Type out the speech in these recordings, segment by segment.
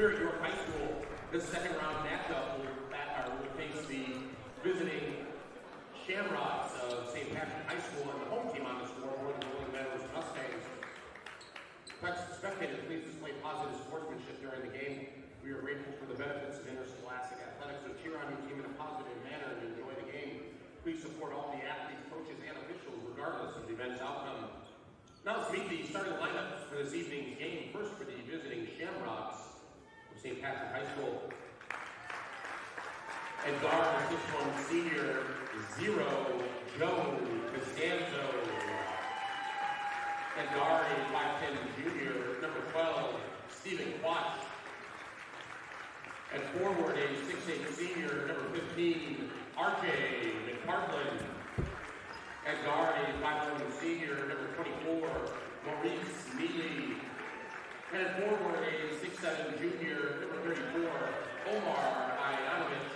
Here at York High School, this second round matchup will face the visiting Shamrocks of St. Patrick High School, and the home team on the scoreboard, the Rolling Meadows Mustangs. Spectators, please display positive sportsmanship during the game. We are grateful for the benefits of interscholastic athletics, so cheer on your team in a positive manner and enjoy the game. Please support all the athletes, coaches, and officials, regardless of the event's outcome. Now let's meet the starting lineups for this evening's game. First for the visiting Shamrocks of St. Patrick High School. At guard, 6'1" senior, 0, Joe DeSanto. At guard, a 5'10" junior, number 12, Stephen Quach. At forward, a 6'8" senior, number 15, RJ McPartland. At guard, a 5'1" senior, number 24, Maurice Neely. And at forward, a 6'7" junior, number 34, Omar Ayanovich.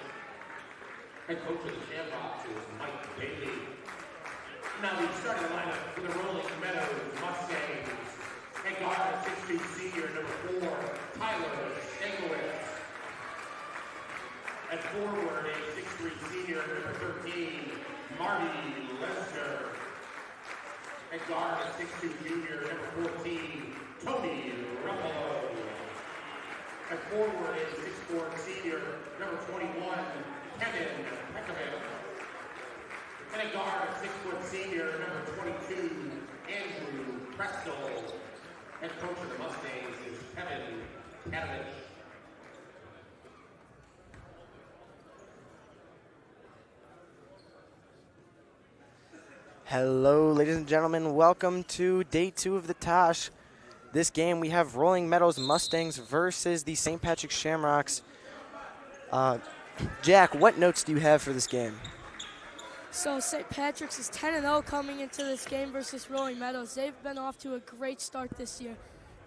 Head coach of the Shamrocks is Mike Bailey. Now the starting lineup for the Rolling Meadows Mustangs. At guard, 6'2" senior, number 4, Tyler Stenglowitz. At forward, a 6'3" senior, number 13, Marty Lester. At guard, a 6'2" junior, number 14, Tony Ruffalo. At forward, a 6'4" senior, number 21, Kevin Peckerman. And at guard, a 6' senior, number 22, Andrew Prestel. Head coach of the Mustangs is Kevin Kadovich. Hello, ladies and gentlemen. Welcome to day 2 of the Tosh. This game, we have Rolling Meadows Mustangs versus the St. Patrick Shamrocks. Jack, what notes do you have for this game? So St. Patrick's is 10-0 coming into this game versus Rolling Meadows. They've been off to a great start this year.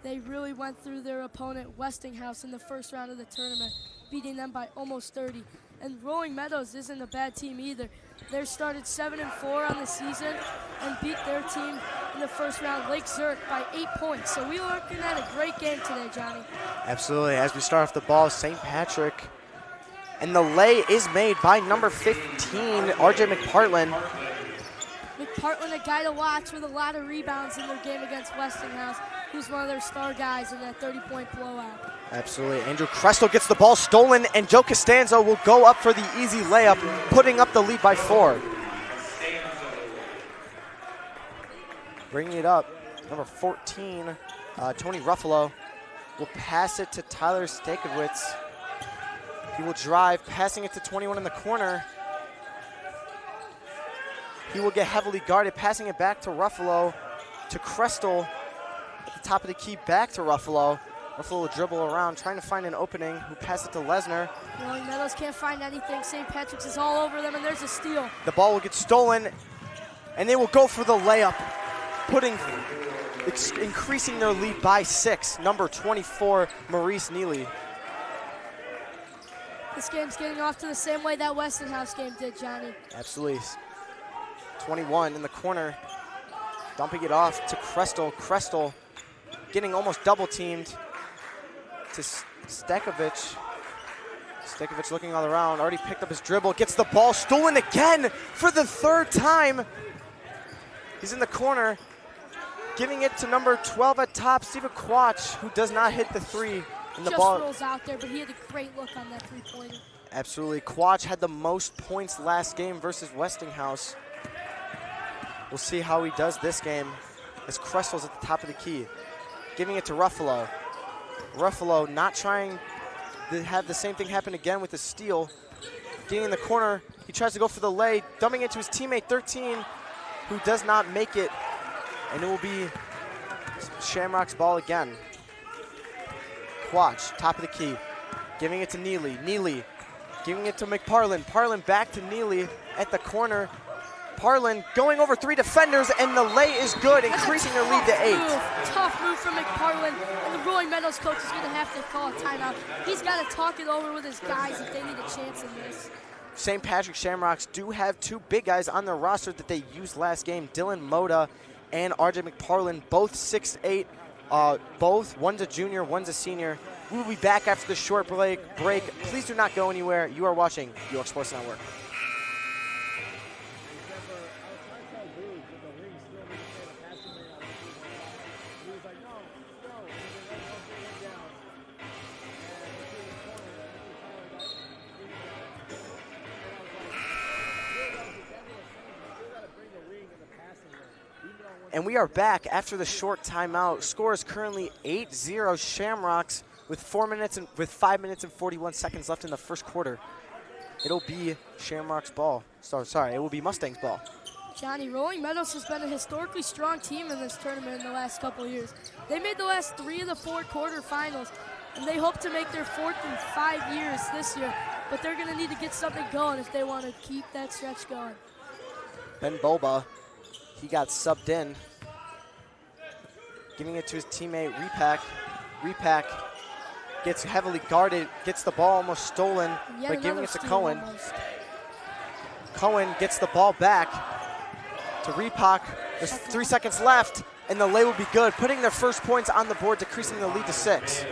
They really went through their opponent, Westinghouse, in the first round of the tournament, beating them by almost 30. And Rolling Meadows isn't a bad team either. They started 7-4 on the season and beat their team in the first round, Lake Zurich, by 8 points. So we're looking at a great game today, Johnny. Absolutely. As we start off the ball, St. Patrick. And the lay is made by number 15, RJ McPartland. McPartland, a guy to watch with a lot of rebounds in their game against Westinghouse, who's one of their star guys in that 30-point blowout. Absolutely. Andrew Crestel gets the ball stolen, and Joe Costanzo will go up for the easy layup, putting up the lead by 4. Bringing it up, number 14, Tony Ruffalo will pass it to Tyler Stakowitz. He will drive, passing it to 21 in the corner. He will get heavily guarded, passing it back to Ruffalo, to Crestel at the top of the key, back to Ruffalo. Ruffalo will dribble around, trying to find an opening, who pass it to Lesnar. Rolling Meadows can't find anything. St. Patrick's is all over them, and there's a steal. The ball will get stolen, and they will go for the layup, increasing their lead by 6. Number 24, Maurice Neely. This game's getting off to the same way that Westinghouse game did, Johnny. Absolutely. 21 in the corner, dumping it off to Crestel. Crestel getting almost double-teamed to Stekovich. Stekovich looking all around, already picked up his dribble, gets the ball stolen again for the 3rd time. He's in the corner, giving it to number 12 at top, Stephen Quach, who does not hit the 3. And the ball rolls out there, but he had a great look on that 3-pointer. Absolutely. Quach had the most points last game versus Westinghouse. We'll see how he does this game as Crestel's at the top of the key. Giving it to Ruffalo. Ruffalo not trying to have the same thing happen again with the steal. Getting in the corner, he tries to go for the lay, dumping it to his teammate 13, who does not make it. And it will be Shamrock's ball again. Quach, top of the key, giving it to Neely. Neely giving it to McPartland. Parlin back to Neely at the corner. Parlin going over 3 defenders, and the lay is good, increasing their lead to 8. Tough move from McPartland, and the Rolling Meadows coach is going to have to call a timeout. He's got to talk it over with his guys if they need a chance in this. St. Patrick Shamrocks do have 2 big guys on their roster that they used last game, Dylan Moda and RJ McPartland, both 6'8", both, one's a junior, one's a senior. We will be back after the short break. Please do not go anywhere. You are watching York Sports Network. And we are back after the short timeout. Score is currently 8-0 Shamrocks with 5 minutes and 41 seconds left in the first quarter. It'll be Shamrocks ball. Sorry, it will be Mustangs ball. Johnny, Rolling Meadows has been a historically strong team in this tournament in the last couple of years. They made the last 3 of the 4 quarterfinals, and they hope to make their 4th in 5 years this year. But they're going to need to get something going if they want to keep that stretch going. Ben Boba. He got subbed in, giving it to his teammate Repack. Repack gets heavily guarded, gets the ball almost stolen, but giving it to Cohen. Almost. Cohen gets the ball back to Repack. There's 3 seconds left, and the lay will be good, putting their first points on the board, decreasing the lead to 6.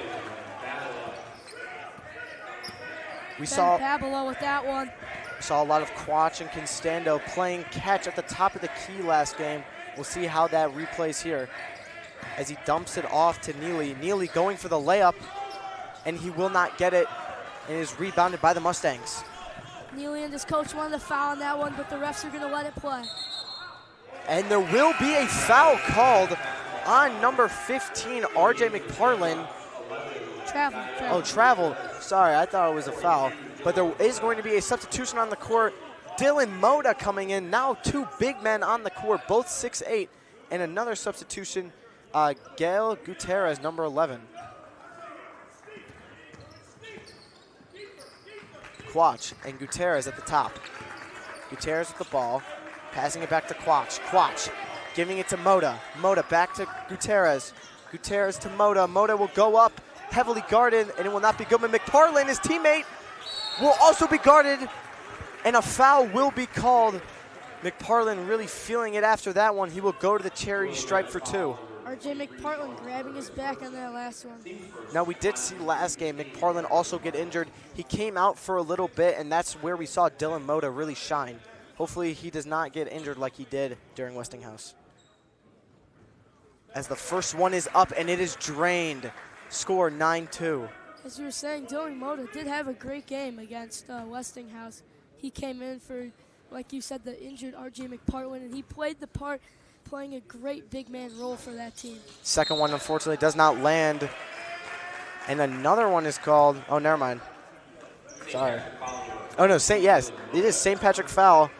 We saw Pablo with that one. a lot of Quach and Constando playing catch at the top of the key last game. We'll see how that replays here as he dumps it off to Neely. Neely going for the layup, and he will not get it, and is rebounded by the Mustangs. Neely and his coach wanted to foul on that one, but the refs are going to let it play. And there will be a foul called on number 15, RJ McParlin. Travel. Oh, travel. Sorry, I thought it was a foul. But there is going to be a substitution on the court. Dylan Moda coming in. Now 2 big men on the court, both 6'8". And another substitution, Gail Gutierrez, number 11. Quach and Gutierrez at the top. Gutierrez with the ball, passing it back to Quach. Quach giving it to Moda. Moda back to Gutierrez. Gutierrez to Moda. Moda will go up, heavily guarded, and it will not be good. But McParlin, his teammate, will also be guarded, and a foul will be called. McParlin really feeling it after that one. He will go to the charity stripe for 2. RJ McPartlin grabbing his back on that last one. Now, we did see last game McParlin also get injured. He came out for a little bit, and that's where we saw Dylan Moda really shine. Hopefully he does not get injured like he did during Westinghouse. As the first one is up, and it is drained. Score 9-2. As you were saying, Dylan Moda did have a great game against Westinghouse. He came in for, like you said, the injured RJ McPartlin, and he played the part, playing a great big man role for that team. Second one, unfortunately, does not land. And another one is called, oh, never mind. Sorry. Oh, no, yes, it is St. Patrick foul.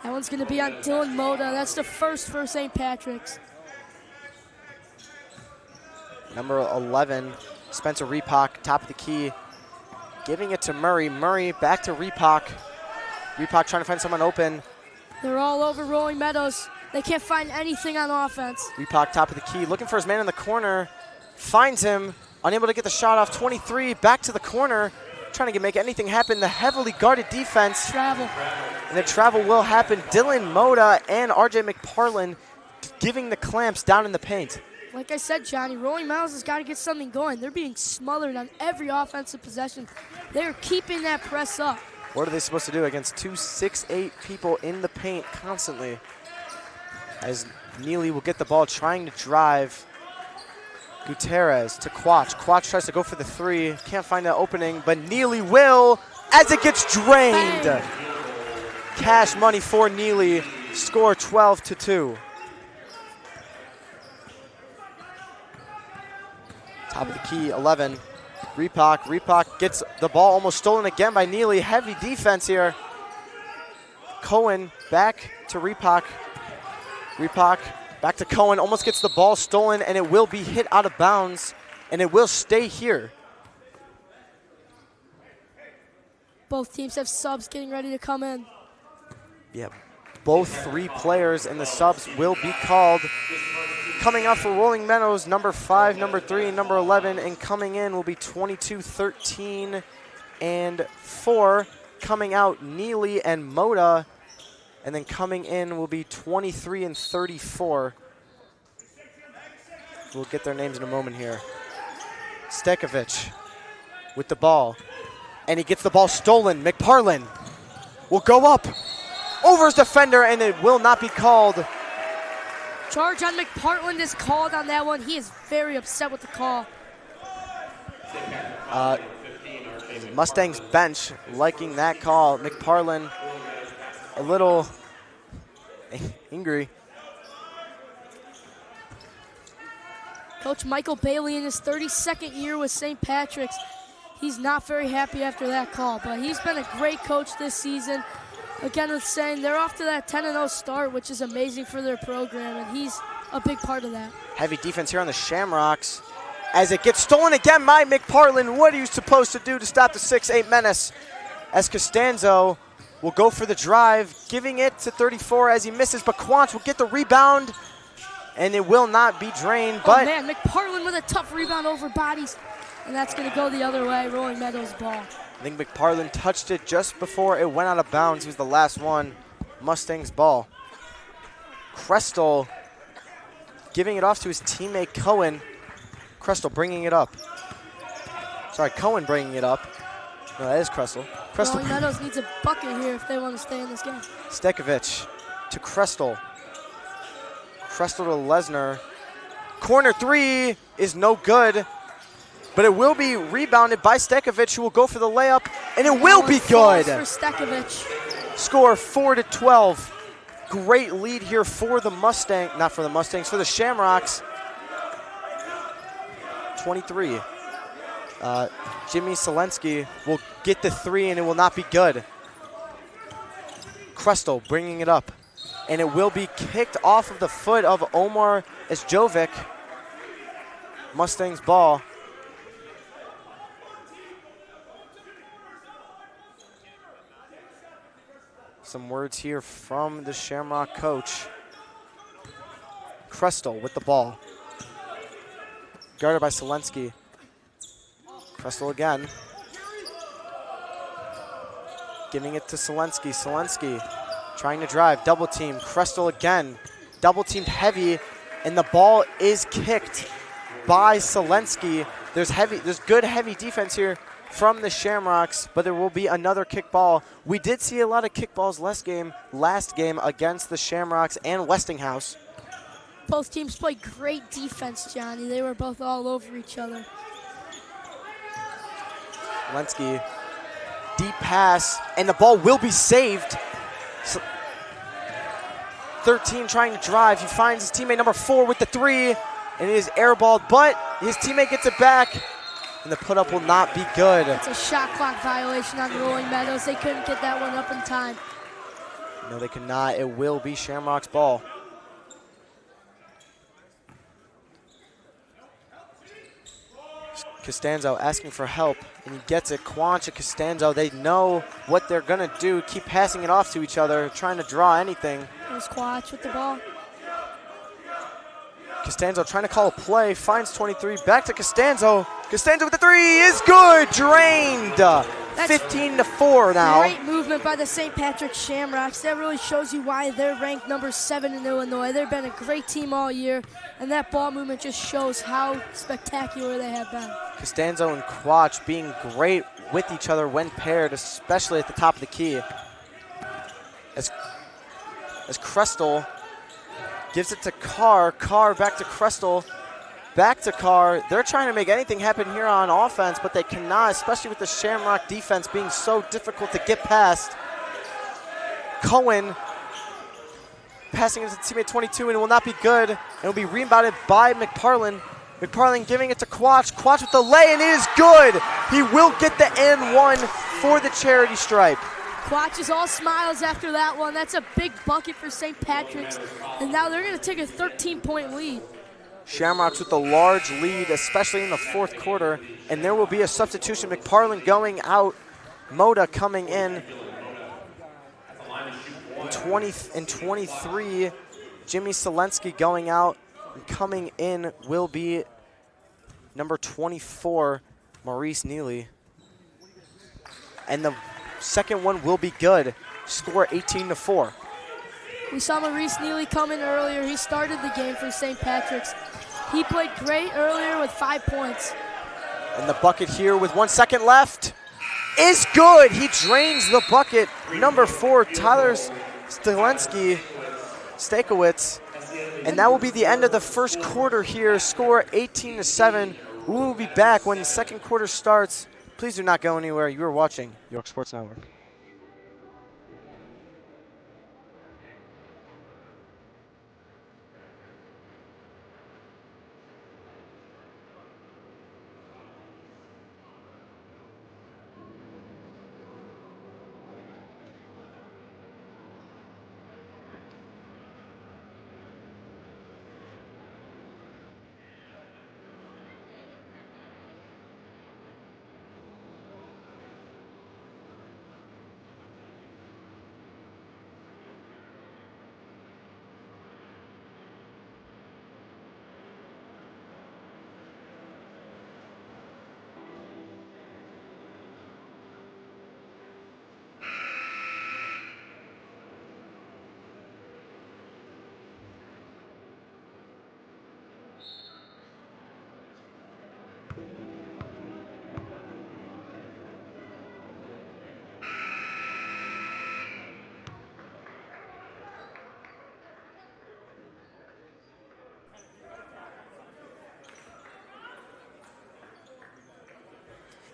That one's going to be on Dylan Moda. That's the first for St. Patrick's. Number 11, Spencer Repak, top of the key, giving it to Murray. Murray back to Repak. Repak trying to find someone open. They're all over Rolling Meadows. They can't find anything on offense. Repak top of the key, looking for his man in the corner. Finds him, unable to get the shot off. 23, back to the corner, trying to make anything happen. The heavily guarded defense. Travel. And the travel will happen. Dylan Moda and RJ McParlin giving the clamps down in the paint. Like I said, Johnny, Rolling Meadows has got to get something going. They're being smothered on every offensive possession. They're keeping that press up. What are they supposed to do against 2 6'8" people in the paint constantly? As Neely will get the ball, trying to drive. Gutierrez to Quach. Quach tries to go for the 3. Can't find an opening, but Neely will as it gets drained. Bang. Cash money for Neely. Score 12-2. Top of the key, 11. Repak. Repak gets the ball almost stolen again by Neely. Heavy defense here. Cohen back to Repak. Repak back to Cohen. Almost gets the ball stolen, and it will be hit out of bounds, and it will stay here. Both teams have subs getting ready to come in. Yeah, both 3 players and the subs will be called. Coming out for Rolling Meadows, number 5, number 3, and number 11. And coming in will be 22, 13, and 4. Coming out, Neely and Moda. And then coming in will be 23 and 34. We'll get their names in a moment here. Stekovich with the ball. And he gets the ball stolen. McParlin will go up over his defender, and it will not be called. Charge on McPartland is called on that one. He is very upset with the call. Mustangs bench liking that call. McParlin a little angry. Coach Michael Bailey in his 32nd year with St. Patrick's. He's not very happy after that call, but he's been a great coach this season. Again, with saying they're off to that 10-0 start, which is amazing for their program, and he's a big part of that. Heavy defense here on the Shamrocks as it gets stolen again by McParlin. What are you supposed to do to stop the 6'8 menace? As Costanzo will go for the drive, giving it to 34 as he misses, but Quanch will get the rebound, and it will not be drained. But oh man, McParlin with a tough rebound over bodies, and that's going to go the other way, Rolling Meadows ball. I think McParlin touched it just before it went out of bounds. He was the last one. Mustangs ball. Crestel giving it off to his teammate Cohen. Crestel bringing it up. Sorry, Cohen bringing it up. No, that is Crestel. Rolling Meadows needs a bucket here if they want to stay in this game. Stekovich to Crestel. Crestel to Lesnar. Corner three is no good, but it will be rebounded by Stekovich, who will go for the layup, and it will be good. For Stekovich. Score 4-12. Great lead here for the Mustangs, not for the Mustangs, for the Shamrocks. 23. Jimmy Selensky will get the three, and it will not be good. Crestel bringing it up, and it will be kicked off of the foot of Omar Esjovic. Mustangs ball. Some words here from the Shamrock coach. Crestel with the ball. Guarded by Selensky. Crestel again. Giving it to Selensky. Selensky trying to drive. Double team. Crestel again. Double teamed heavy. And the ball is kicked by Selensky. There's good heavy defense here from the Shamrocks, but there will be another kickball. We did see a lot of kickballs last game against the Shamrocks and Westinghouse. Both teams played great defense, Johnny. They were both all over each other. Selensky, deep pass, and the ball will be saved. 13 trying to drive. He finds his teammate number 4 with the 3, and it is airballed, but his teammate gets it back. And the put-up will not be good. It's a shot clock violation on Rolling Meadows. They couldn't get that one up in time. No, they could not. It will be Shamrock's ball. Costanzo asking for help, and he gets it. Quanch and Costanzo, they know what they're going to do. Keep passing it off to each other, trying to draw anything. There's Quanch with the ball. Costanzo trying to call a play, finds 23, back to Costanzo. Costanzo with the 3 is good, drained. 15-4 now. Great movement by the St. Patrick's Shamrocks. That really shows you why they're ranked number 7 in Illinois. They've been a great team all year, and that ball movement just shows how spectacular they have been. Costanzo and Quach being great with each other when paired, especially at the top of the key. As Crestel gives it to Carr. Carr back to Crestel. Back to Carr. They're trying to make anything happen here on offense, but they cannot, especially with the Shamrock defense being so difficult to get past. Cohen passing it to teammate 22, and it will not be good. It will be rebounded by McParlin. McParlin giving it to Quach. Quach with the lay, and it is good. He will get the N1 for the charity stripe. Quach is all smiles after that one. That's a big bucket for St. Patrick's, and now they're going to take a 13-point lead. Shamrocks with a large lead, especially in the fourth quarter, and there will be a substitution. McParlin going out, Moda coming in. In 23, Jimmy Selensky going out, and coming in will be number 24, Maurice Neely. And the second one will be good. Score 18-4. We saw Maurice Neely come in earlier. He started the game for St. Patrick's. He played great earlier with 5 points. And the bucket here with 1 second left is good. He drains the bucket. Number 4, Tyler Stakowitz. And that will be the end of the first quarter here. Score 18-7. We will be back when the second quarter starts. Please do not go anywhere. You are watching York Sports Network.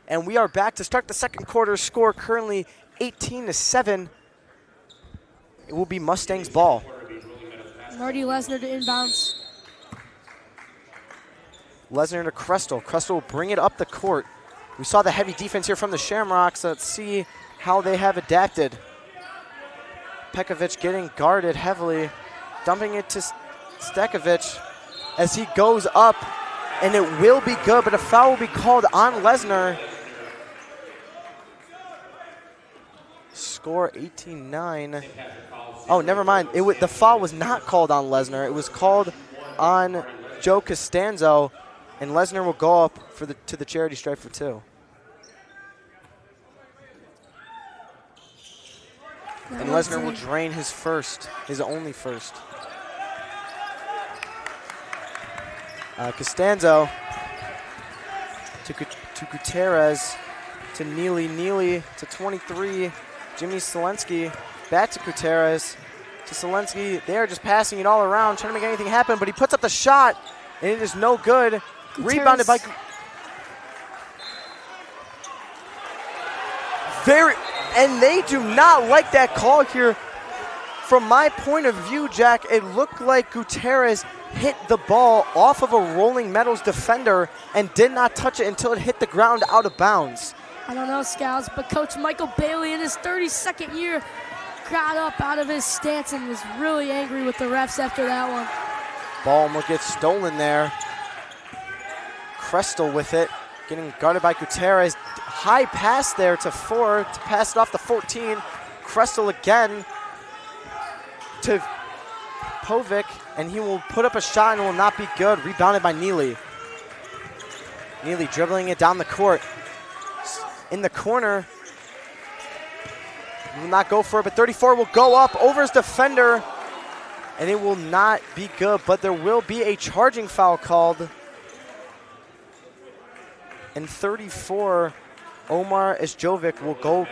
And we are back to start the second quarter. Score currently 18-7. It will be Mustangs ball. Marty Lesnar to inbounds. Lesnar to Krestel. Krestel will bring it up the court. We saw the heavy defense here from the Shamrocks. Let's see how they have adapted. Pekovic getting guarded heavily. Dumping it to Stekovic as he goes up. And it will be good, but a foul will be called on Lesnar. Score 18-9. Oh, never mind. The foul was not called on Lesnar. It was called on Joe Costanzo, and Lesnar will go up to the charity stripe for 2. And Lesnar will drain his only first. Costanzo to Gutierrez, to Neely to 23. Jimmy Selensky back to Gutierrez, to Selensky. They are just passing it all around, trying to make anything happen, but he puts up the shot, and it is no good. Gutierrez. Rebounded by... And they do not like that call here. From my point of view, Jack, it looked like Gutierrez hit the ball off of a rolling Meadows defender and did not touch it until it hit the ground out of bounds. I don't know, Scouts, but Coach Michael Bailey in his 32nd year got up out of his stance and was really angry with the refs after that one. Ball will get stolen there. Krestel with it, getting guarded by Gutierrez. High pass there to 4 to pass it off to 14. Krestel again to Povic, and he will put up a shot and will not be good. Rebounded by Neely. Neely dribbling it down the court. In the corner. He will not go for it, but 34 will go up over his defender, and it will not be good, but there will be a charging foul called. And 34, Omar Esjovic will go.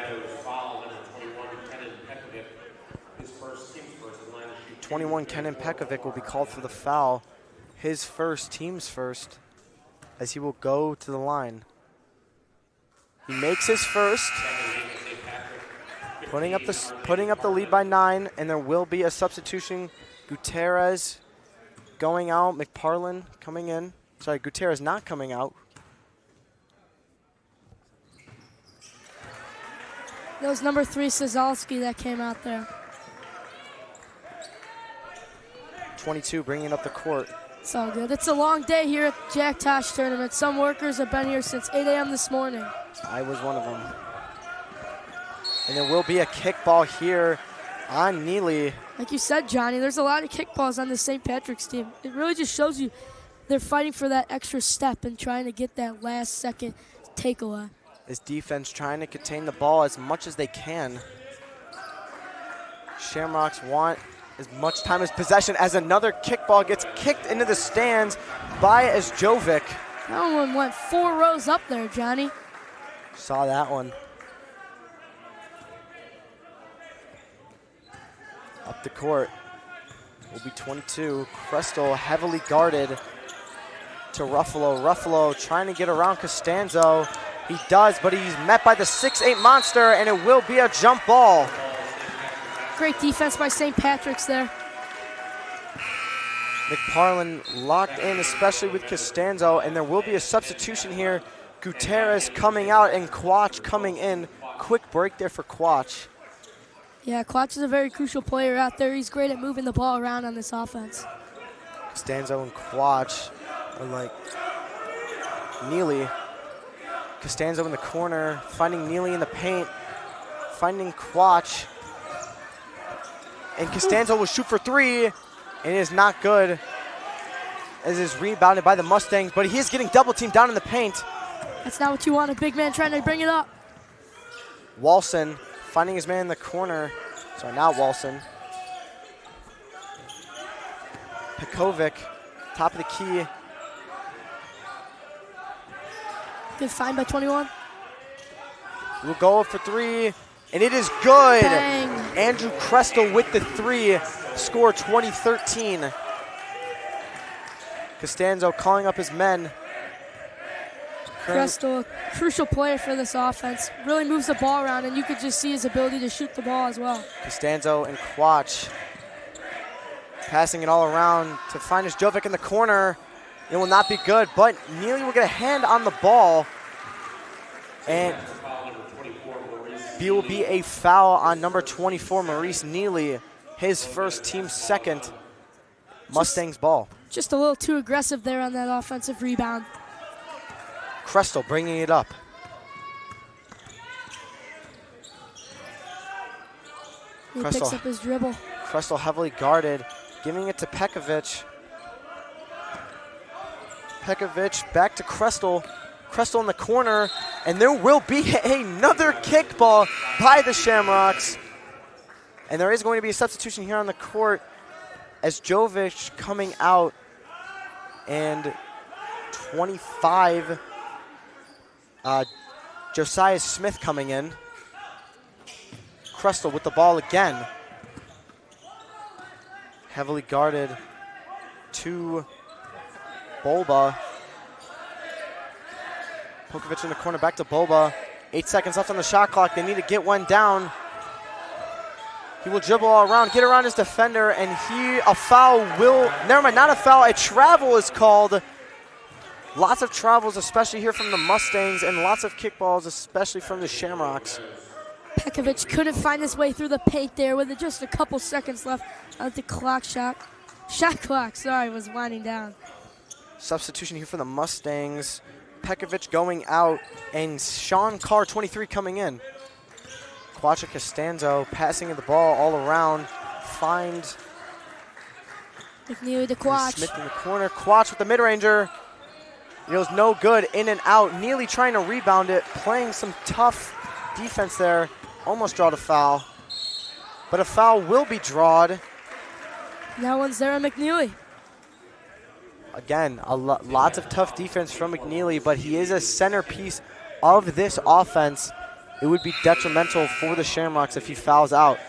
21, Kenan Pekovic will be called for the foul. His first, team's first, as he will go to the line. He makes his first, putting up the lead by 9, and there will be a substitution. Gutierrez going out, McParlin coming in. Sorry, Gutierrez not coming out. That was number 3, Sazalski, that came out there. 22 bringing up the court. It's all good. It's a long day here at the Jack Tosh tournament. Some workers have been here since 8 a.m. this morning. I was one of them. And there will be a kickball here on Neely. Like you said, Johnny, there's a lot of kickballs on the St. Patrick's team. It really just shows you they're fighting for that extra step and trying to get that last second takeaway. This defense trying to contain the ball as much as they can. Shamrocks want as much time as possession as another kickball gets kicked into the stands by Esjovic. That one went 4 rows up there, Johnny. Saw that one. Up the court will be 22. Crystal heavily guarded to Ruffalo. Ruffalo trying to get around Costanzo. He does, but he's met by the 6'8" monster, and it will be a jump ball. Great defense by St. Patrick's there. McParland locked in, especially with Costanzo, and there will be a substitution here. Gutierrez coming out and Quach coming in. Quick break there for Quach. Yeah, Quach is a very crucial player out there. He's great at moving the ball around on this offense. Costanzo and Quach are like Neely. Costanzo in the corner, finding Neely in the paint, finding Quach. And Costanzo will shoot for 3, and it is not good as it is rebounded by the Mustangs, but he is getting double teamed down in the paint. That's not what you want, a big man trying to bring it up. Walson finding his man in the corner. Sorry, not Walson. Pekovic, top of the key. Good find by 21. Will go for 3, and it is good. Bang. Andrew Crestel with the 3, score 20-13. Costanzo calling up his men. Crestel, a crucial player for this offense. Really moves the ball around, and you could just see his ability to shoot the ball as well. Costanzo and Quach passing it all around to find his Jovic in the corner. It will not be good, but Neely will get a hand on the ball. And it will be a foul on number 24, Maurice Neely. His first, team second. Mustangs ball. Just a little too aggressive there on that offensive rebound. Crestel bringing it up. He picks up his dribble. Crestel heavily guarded, giving it to Pekovic. Pekovic back to Crestel. Crestel in the corner, and there will be another kickball by the Shamrocks. And there is going to be a substitution here on the court as Jovic coming out, and 25, Josiah Smith coming in. Crestel with the ball again. Heavily guarded to Bulba. Pokovic in the corner, back to Bulba. 8 seconds left on the shot clock. They need to get one down. He will dribble all around, get around his defender, and a foul will, never mind, not a foul, a travel is called. Lots of travels, especially here from the Mustangs, and lots of kickballs, especially from the Shamrocks. Pekovic couldn't find his way through the paint there with just a couple seconds left on the clock shot. Shot clock, sorry, was winding down. Substitution here for the Mustangs. Pekovic going out, and Sean Carr, 23, coming in. Quacha Costanzo passing the ball all around. Finds McNeely to Quach. Smith in the corner. Quach with the mid-ranger. It was no good, in and out. Neely trying to rebound it, playing some tough defense there. Almost drawed a foul, but a foul will be drawed. That one's there on McNeely. Again, lots of tough defense from McNeely, but he is a centerpiece of this offense. It would be detrimental for the Shamrocks if he fouls out.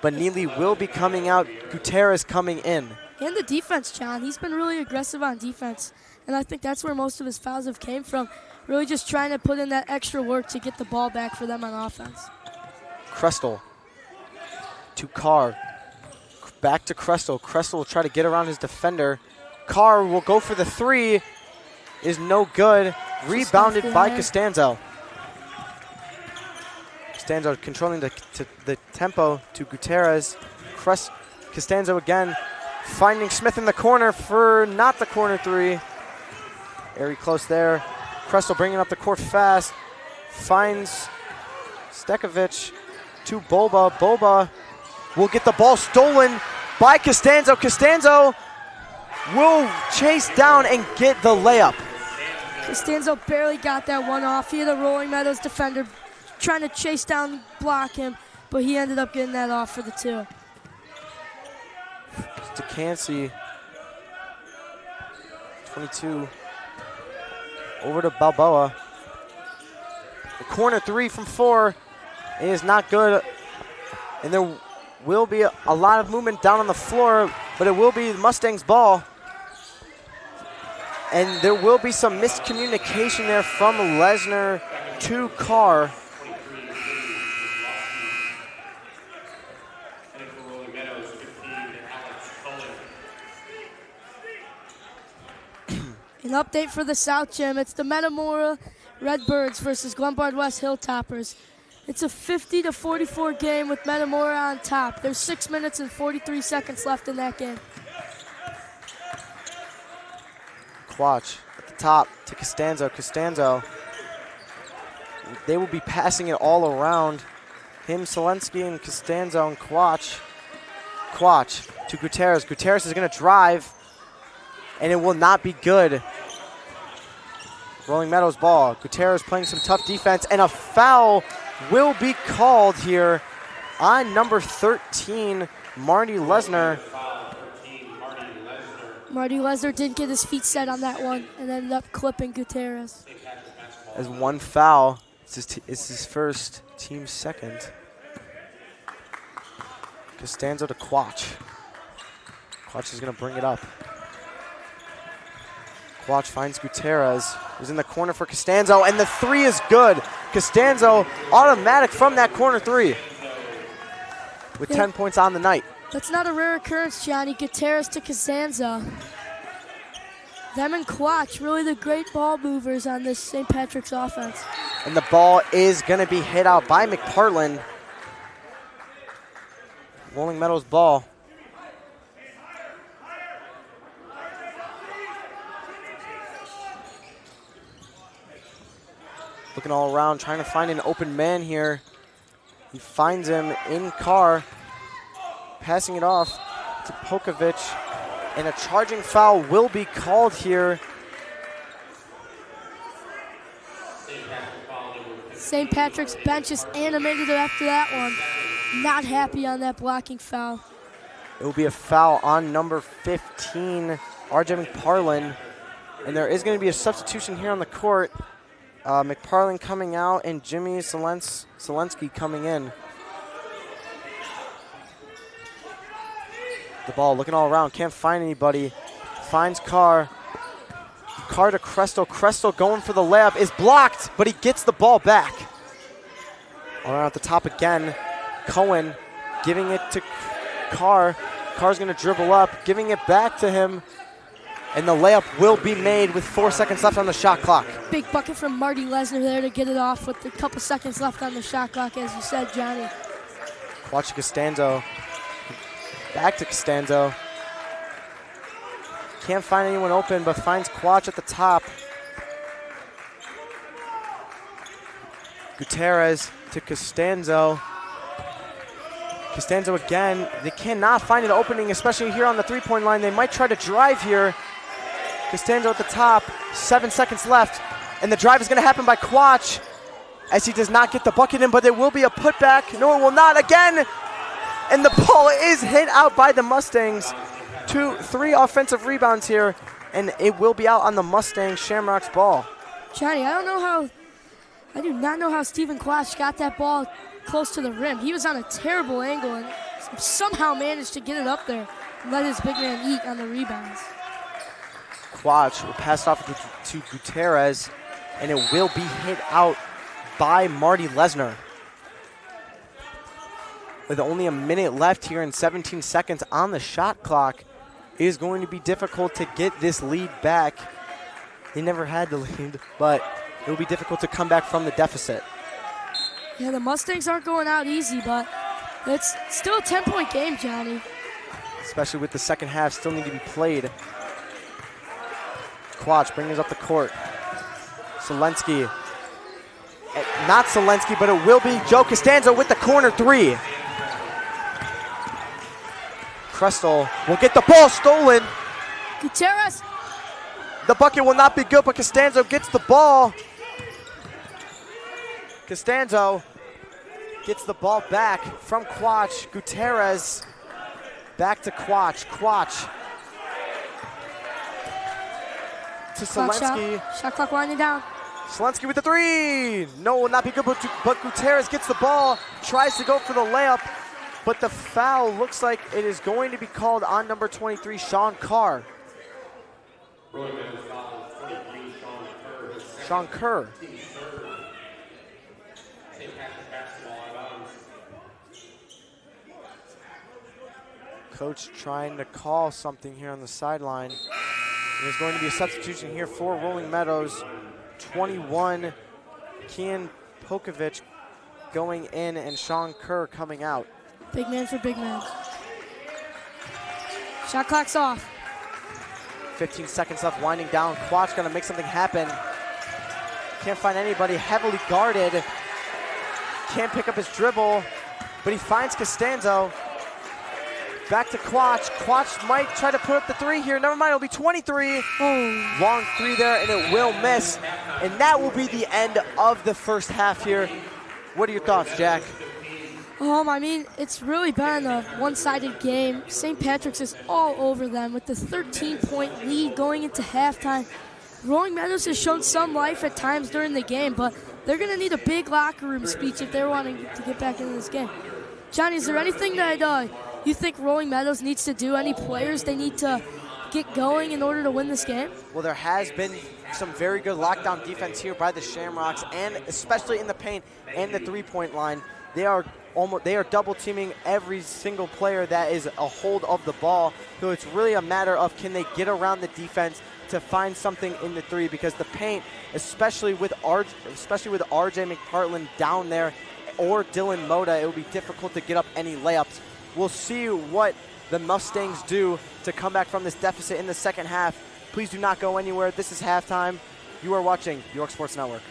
But Neely will be coming out. Gutierrez coming in. And the defense, John. He's been really aggressive on defense. And I think that's where most of his fouls have came from. Really just trying to put in that extra work to get the ball back for them on offense. Crestel to Carr. Back to Crestel. Crestel will try to get around his defender. Carr will go for the 3. Is no good. Rebounded by Costanzo. Costanzo controlling the tempo to Gutierrez. Costanzo again, finding Smith in the corner for not the corner 3. Very close there. Crestel bringing up the court fast. Finds Stekovic to Bulba. Bulba will get the ball stolen by Costanzo. Costanzo will chase down and get the layup. Costanzo barely got that one off. He had a rolling Meadows defender trying to chase down, block him, but he ended up getting that off for the 2. Stacansey, 22. Over to Balboa. The corner 3 from 4 is not good. And there will be a lot of movement down on the floor, but it will be the Mustangs' ball. And there will be some miscommunication there from Lesnar to Carr. An update for the South Gym. It's the Metamora Redbirds versus Glenbard West Hilltoppers. It's a 50-44 game with Metamora on top. There's 6 minutes and 43 seconds left in that game. Quach at the top to Costanzo. Costanzo. They will be passing it all around. Him, Selensky, and Costanzo, and Quach. Quach to Gutierrez. Gutierrez is going to drive, and it will not be good. Rolling Meadows ball. Gutierrez playing some tough defense, and a foul will be called here on number 13, Marty Lesnar. Marty Lesnar didn't get his feet set on that one and ended up clipping Gutierrez. As one foul, it's his first, team second. Costanzo to Quach. Quach is going to bring it up. Quach finds Gutierrez, who's in the corner for Costanzo, and the 3 is good. Costanzo automatic from that corner 3 with 10 points on the night. That's not a rare occurrence, Johnny. Gutierrez to Costanzo. Them and Quach, really the great ball movers on this St. Patrick's offense. And the ball is going to be hit out by McPartland. Rolling Meadows ball. Looking all around, trying to find an open man here. He finds him in Carr. Passing it off to Pokovic. And a charging foul will be called here. St. Patrick's bench is animated after that one. Not happy on that blocking foul. It will be a foul on number 15, RJ McParland. And there is going to be a substitution here on the court. McParland coming out and Jimmy Selensky coming in. The ball looking all around, can't find anybody. Finds Carr. Carr to Cresto. Cresto going for the layup, is blocked, but he gets the ball back. All around at the top again. Cohen giving it to Carr. Carr's going to dribble up, giving it back to him. And the layup will be made with 4 seconds left on the shot clock. Big bucket from Marty Lesnar there to get it off with a couple seconds left on the shot clock, as you said, Johnny. Watch Costanzo. Back to Costanzo. Can't find anyone open, but finds Quach at the top. Gutierrez to Costanzo. Costanzo again. They cannot find an opening, especially here on the three-point line. They might try to drive here. Costanzo at the top, 7 seconds left. And the drive is going to happen by Quach as he does not get the bucket in, but there will be a putback. No, it will not again. And the ball is hit out by the Mustangs. 3 offensive rebounds here, and it will be out on the Mustang Shamrocks ball. Johnny, I do not know how Stephen Quach got that ball close to the rim. He was on a terrible angle and somehow managed to get it up there and let his big man eat on the rebounds. Quach will pass off to Gutierrez, and it will be hit out by Marty Lesnar. With only a minute left here and 17 seconds on the shot clock, it is going to be difficult to get this lead back. They never had the lead, but it will be difficult to come back from the deficit. Yeah, the Mustangs aren't going out easy, but it's still a 10-point game, Johnny. Especially with the second half still need to be played. Quach bringing us up the court. Selensky. Not Selensky, but it will be Joe Costanzo with the corner 3. Crestel will get the ball stolen. Gutierrez. The bucket will not be good, but Costanzo gets the ball. Costanzo gets the ball back from Quach. Gutierrez back to Quach. Quach to Clock Selensky. Shot clock winding down. Selensky with the three. No, will not be good, but Gutierrez gets the ball, tries to go for the layup, but the foul looks like it is going to be called on number 23, Sean Carr. Rolling Meadows foul, 23, Sean Kerr. His second Sean Kerr. team third. St. Patrick basketball out of bounds. Coach trying to call something here on the sideline. There's going to be a substitution here for Rolling Meadows. 21, Kian Pokovic going in and Sean Kerr coming out. Big man for big man. Shot clock's off. 15 seconds left, winding down. Quach gonna make something happen. Can't find anybody, heavily guarded. Can't pick up his dribble, but he finds Costanzo. Back to Quach. Quach might try to put up the three here. Never mind, it'll be 23. Oh. Long three there, and it will miss. And that will be the end of the first half here. What are your thoughts, Jack? I mean, it's really been a one-sided game. St. Patrick's is all over them with the 13-point lead going into halftime. Rolling Meadows has shown some life at times during the game, but they're going to need a big locker room speech if they're wanting to get back into this game. Johnny, is there anything that you think Rolling Meadows needs to do? Any players they need to get going in order to win this game? Well, there has been some very good lockdown defense here by the Shamrocks, and especially in the paint and the three-point line. They are double teaming every single player that is a hold of the ball. So it's really a matter of can they get around the defense to find something in the three, because the paint, especially with RJ McPartland down there or Dylan Moda, it will be difficult to get up any layups. We'll see what the Mustangs do to come back from this deficit in the second half. Please do not go anywhere. This is halftime. You are watching York Sports Network.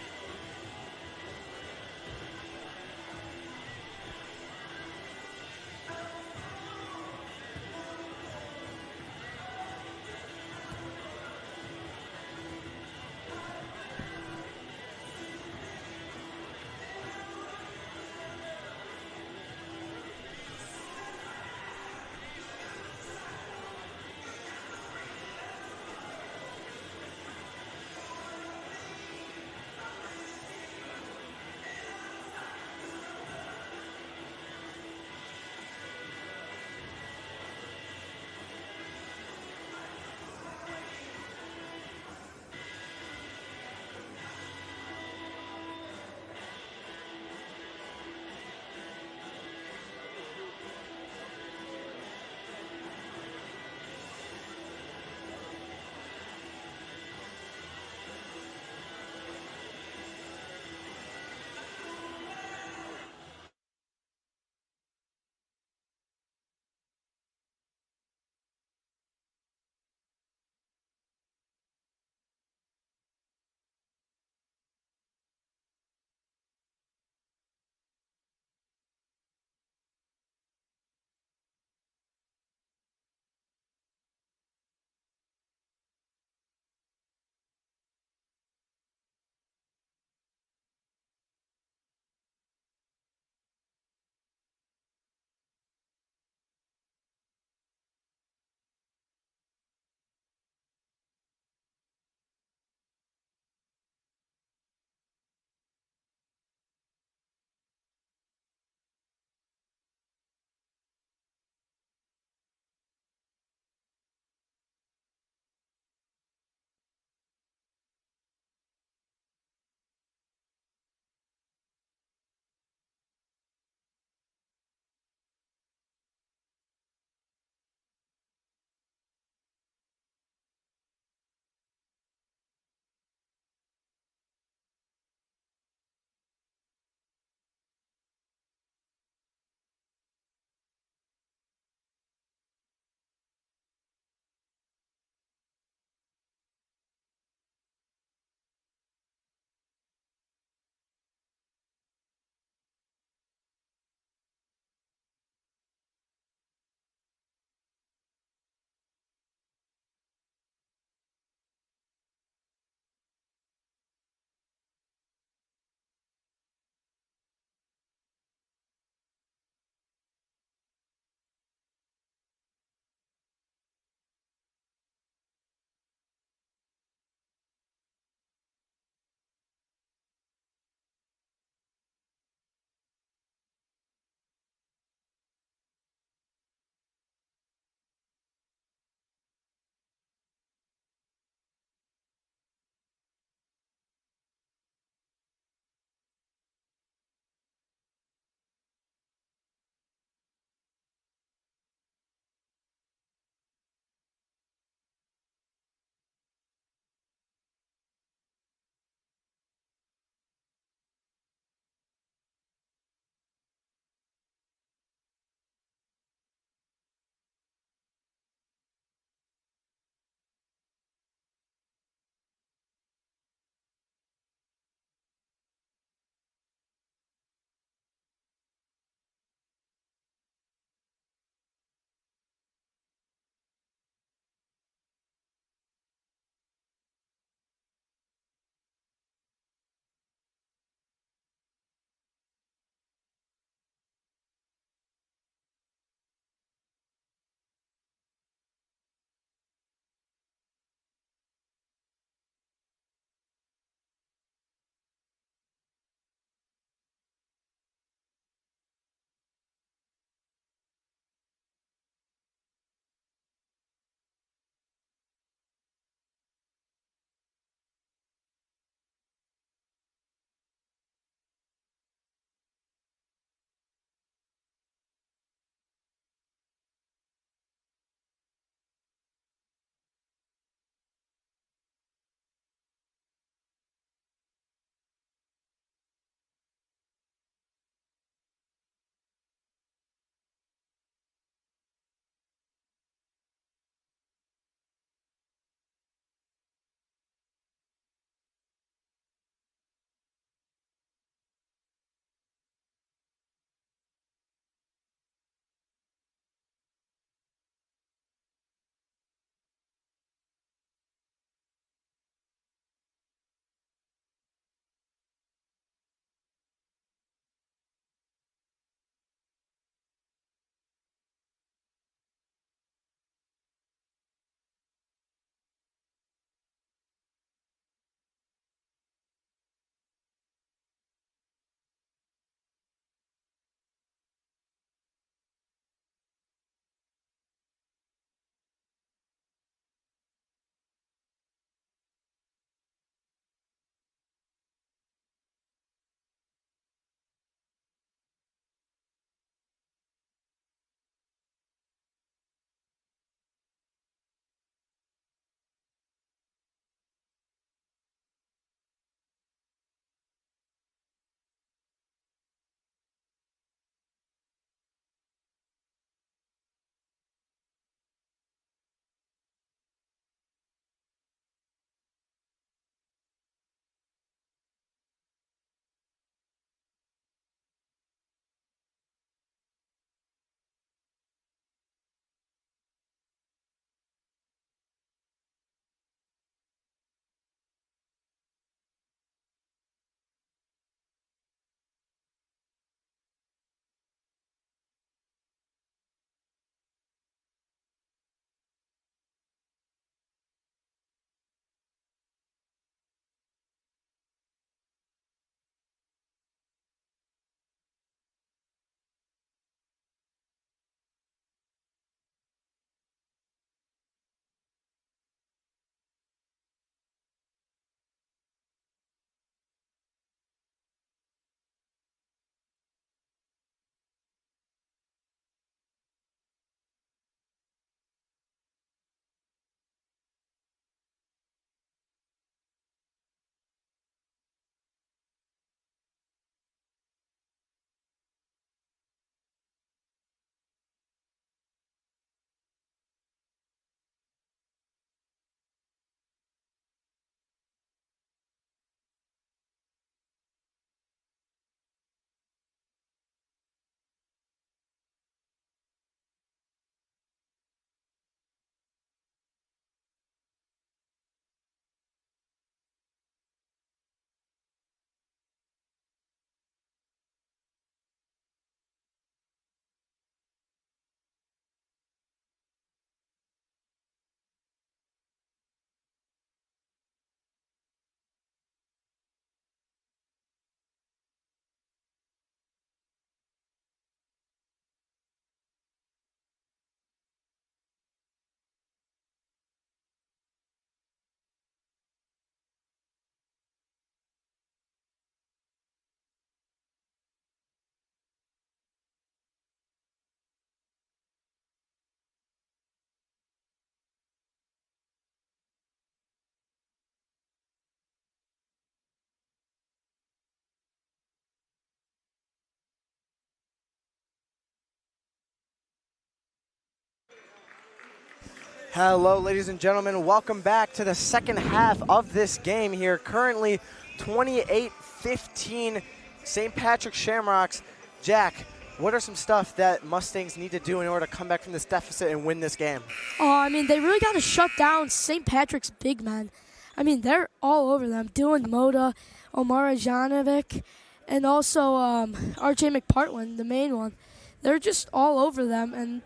Hello, ladies and gentlemen. Welcome back to the second half of this game here. Currently 28-15 St. Patrick Shamrocks. Jack, what are some stuff that Mustangs need to do in order to come back from this deficit and win this game? Oh, I mean, they really got to shut down St. Patrick's big men. I mean, they're all over them. Dylan Moda, Omar Janovic, and also R.J. McPartland, the main one. They're just all over them. And,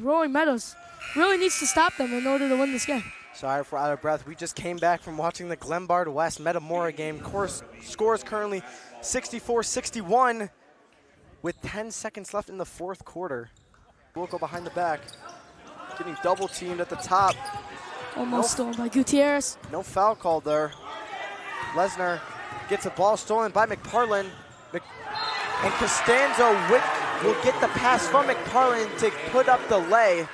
Rolling Meadows really needs to stop them in order to win this game. Sorry for out of breath. We just came back from watching the Glenbard West Metamora game. Scores currently 64-61 with 10 seconds left in the fourth quarter. We'll go behind the back, getting double teamed at the top. Almost stolen by Gutierrez. No foul called there. Lesnar gets a ball stolen by McParland. And Costanzo will get the pass from McParland to put up the lay,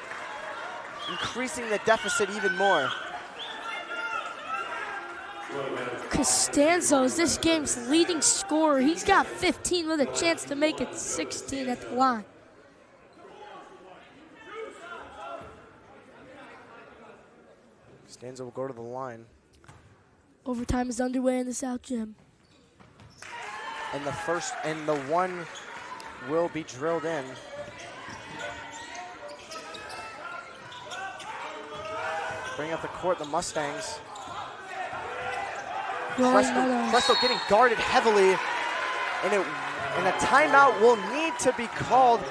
increasing the deficit even more. Costanzo is this game's leading scorer. He's got 15 with a chance to make it 16 at the line. Costanzo will go to the line. Overtime is underway in the South Gym. And the one will be drilled in. Bring up the court, the Mustangs. Crystal getting guarded heavily, and a timeout will need to be called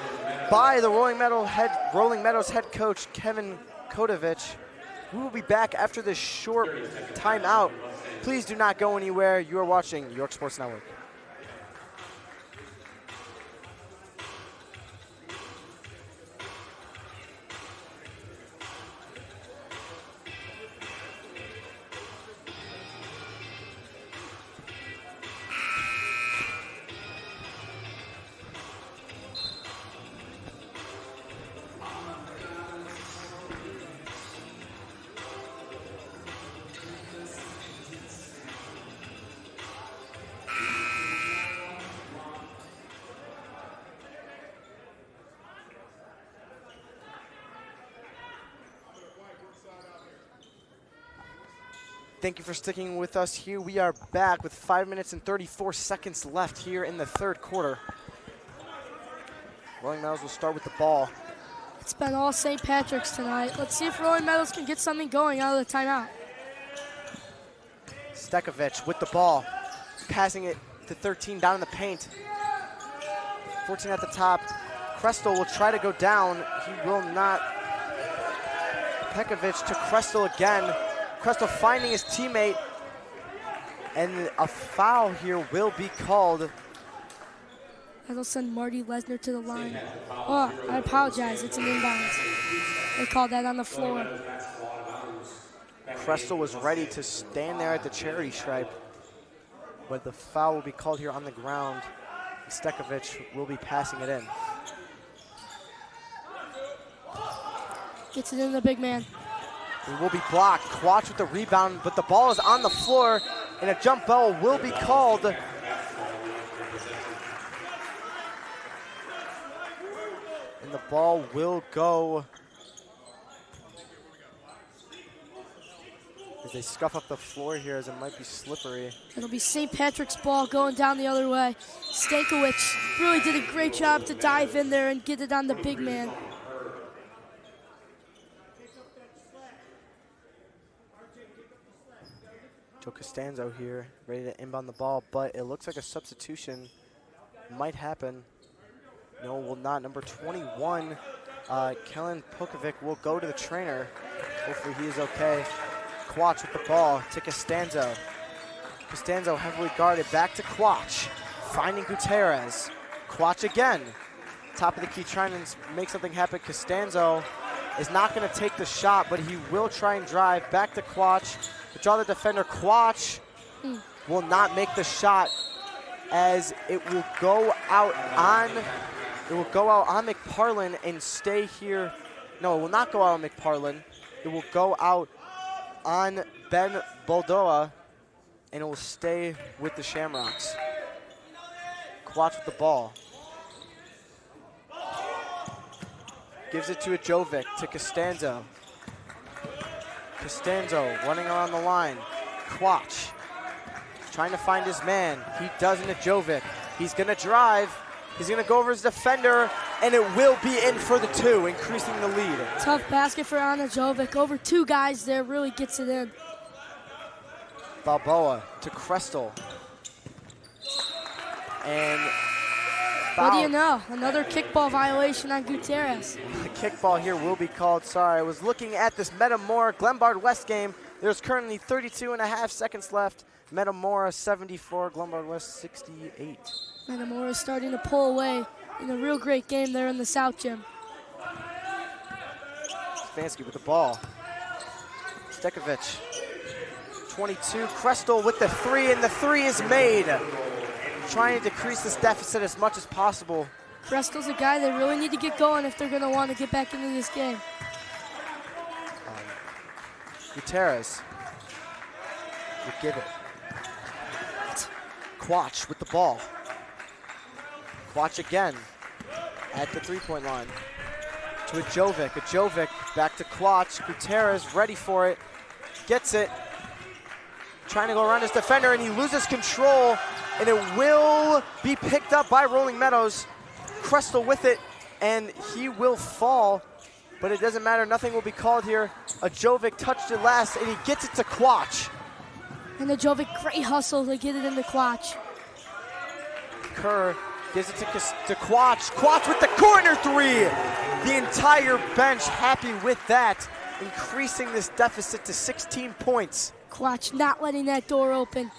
by the Rolling Meadows head coach, Kevin Kodovich. We will be back after this short timeout. Please do not go anywhere. You are watching York Sports Network. Thank you for sticking with us here. We are back with 5 minutes and 34 seconds left here in the third quarter. Rolling Meadows will start with the ball. It's been all St. Patrick's tonight. Let's see if Rolling Meadows can get something going out of the timeout. Stekovich with the ball, passing it to 13 down in the paint. 14 at the top. Krestel will try to go down. He will not. Pekovic to Krestel again. Krestel finding his teammate, and a foul here will be called. That'll send Marty Lesnar to the line. Oh, I apologize, it's an inbounds. They called that on the floor. Krestel was ready to stand there at the charity stripe, but the foul will be called here on the ground. Stekovich will be passing it in. Gets it in the big man. It will be blocked. Quach with the rebound, but the ball is on the floor, and a jump ball will be called. And the ball will go as they scuff up the floor here, as it might be slippery. It'll be St. Patrick's ball going down the other way. Stankiewicz really did a great job to dive in there and get it on the big man. Joe Costanzo here, ready to inbound the ball, but it looks like a substitution might happen. No, will not. Number 21, Kellen Pokovic will go to the trainer. Hopefully he is okay. Quach with the ball to Costanzo. Costanzo heavily guarded, back to Quach, finding Gutierrez. Quach again, top of the key, trying to make something happen. Costanzo is not going to take the shot, but he will try and drive. Back to Quach. Draw the defender. Quach will not make the shot, as it will go out on McParland and stay here. No, it will not go out on McParland. It will go out on Ben Boldoa, and it will stay with the Shamrocks. Quach with the ball. Gives it to a Jovic, to Costanzo. Costanzo running around the line. Quach trying to find his man. He doesn't to Jovic. He's gonna drive. He's gonna go over his defender, and it will be in for the 2, increasing the lead. Tough basket for Hanna Jovic. Over 2 guys there, really gets it in. Balboa to Krestel. And what do you know? Another kickball violation on Gutierrez. The kickball here will be called. Sorry, I was looking at this Metamora Glenbard West game. There's currently 32.5 seconds left. Metamora 74, Glenbard West 68. Metamora is starting to pull away in a real great game there in the South Gym. Stefanski with the ball. Stekovic, 22. Krestel with the 3, and the 3 is made. Trying to decrease this deficit as much as possible. Krestel's a guy they really need to get going if they're going to want to get back into this game. Gutierrez would give it. Quach with the ball. Quach again at the 3-point line. To a Jovic. A Jovic back to Quach. Gutierrez ready for it. Gets it. Trying to go around his defender, and he loses control, and it will be picked up by Rolling Meadows. Krestel with it, and he will fall, but it doesn't matter. Nothing will be called here. A Jovic touched it last, and he gets it to Quach. And the Jovic, great hustle to get it into Quach. Kerr gives it to Quach. Quach with the corner 3. The entire bench happy with that, increasing this deficit to 16 points. Quach not letting that door open.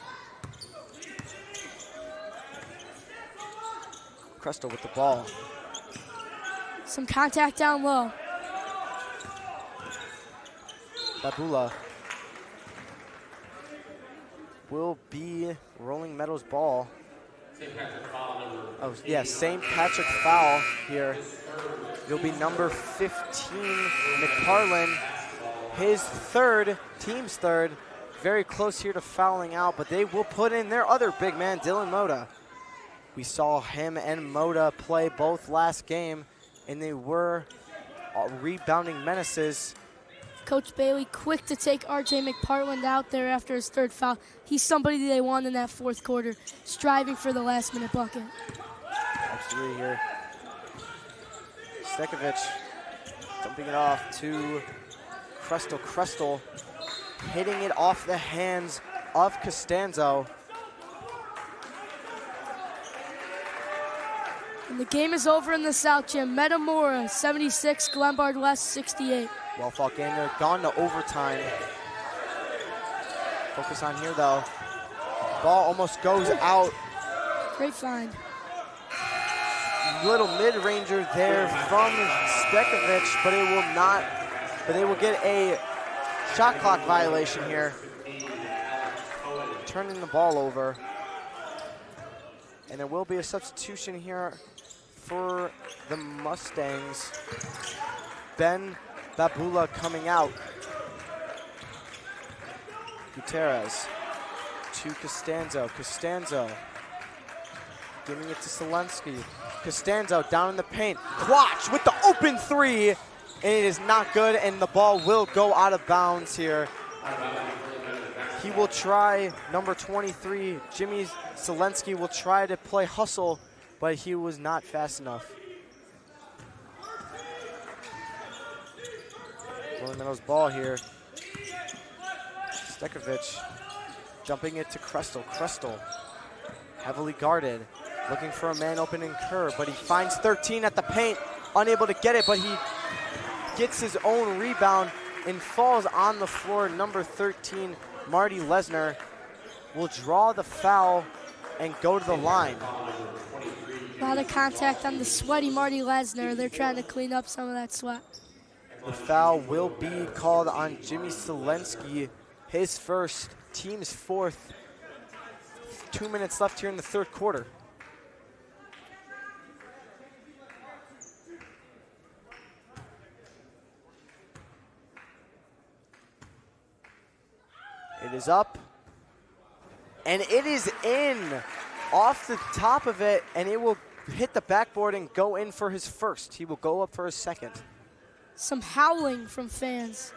Krestel with the ball. Some contact down low. Babula will be Rolling Meadows ball. Oh, yeah, St. Patrick foul here. It'll be number 15, McParlin. His 3rd, team's 3rd. Very close here to fouling out, but they will put in their other big man, Dylan Moda. We saw him and Moda play both last game, and they were rebounding menaces. Coach Bailey quick to take R.J. McPartland out there after his 3rd foul. He's somebody they want in that 4th quarter, striving for the last-minute bucket. Absolutely here. Stekovic dumping it off to Krestel. Krestel hitting it off the hands of Costanzo. And the game is over in the South Gym. Metamora 76, Glenbard West 68. Well fought game there, gone to overtime. Focus on here though. Ball almost goes out. Great find. Little mid-ranger there from Stekovic, but it will not, but they will get a shot clock violation here. Turning the ball over. And there will be a substitution here for the Mustangs. Ben Babula coming out. Gutierrez to Costanzo. Costanzo giving it to Selensky. Costanzo down in the paint. Quach with the open 3. And it is not good, and the ball will go out of bounds here. He will try, number 23, Jimmy Selensky will try to play hustle, but he was not fast enough. Rolling Meadows ball here. Stekovic dumping it to Krestel. Krestel heavily guarded, looking for a man open in Kerr, but he finds 13 at the paint, unable to get it, but he gets his own rebound and falls on the floor. Number 13, Marty Lesnar, will draw the foul and go to the line. A lot of contact on the sweaty Marty Lesnar. They're trying to clean up some of that sweat. The foul will be called on Jimmy Selensky, his 1st, team's 4th. 2 minutes left here in the 3rd quarter. It is up, and it is in off the top of it, and it will hit the backboard and go in for his 1st. He will go up for his 2nd. some howling from fans.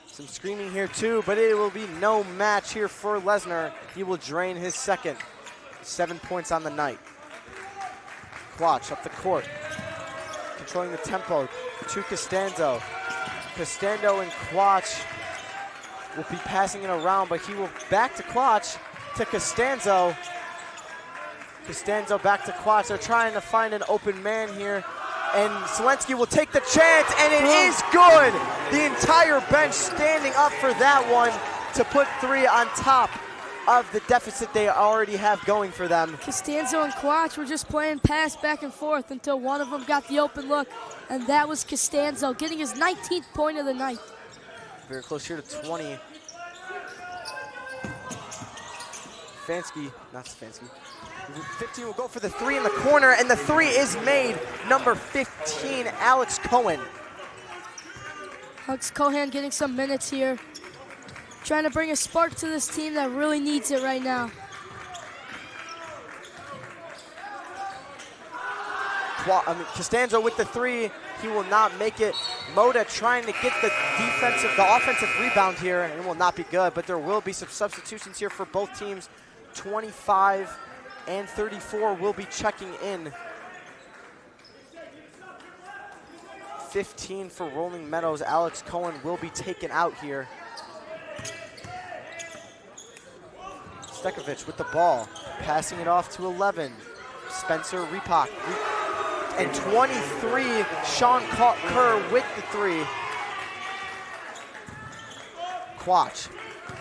Some screaming here too, but it will be no match here for Lesnar. He will drain his second. 7 points on the night. Quach up the court, controlling the tempo to Costanzo. Costanzo and Quach will be passing it around, but he will back to Quach, to Costanzo. Costanzo back to Quach. They're trying to find an open man here, and Selensky will take the chance, and it is good. The entire bench standing up for that one to put 3 on top of the deficit they already have going for them. Costanzo and Quach were just playing pass back and forth until one of them got the open look, and that was Costanzo getting his 19th point of the night. Very close here to 20. Not Stefanski. 15 will go for the 3 in the corner, and the 3 is made. Number 15, Alex Cohen. Alex Cohen getting some minutes here. Trying to bring a spark to this team that really needs it right now. Costanzo with the 3, he will not make it. Moda trying to get the offensive rebound here, and it will not be good, but there will be some substitutions here for both teams. 25 and 34 will be checking in. 15 for Rolling Meadows. Alex Cohen will be taken out here. Stekovic with the ball, passing it off to 11. Spencer Repak. And 23, Sean Kerr with the 3. Quach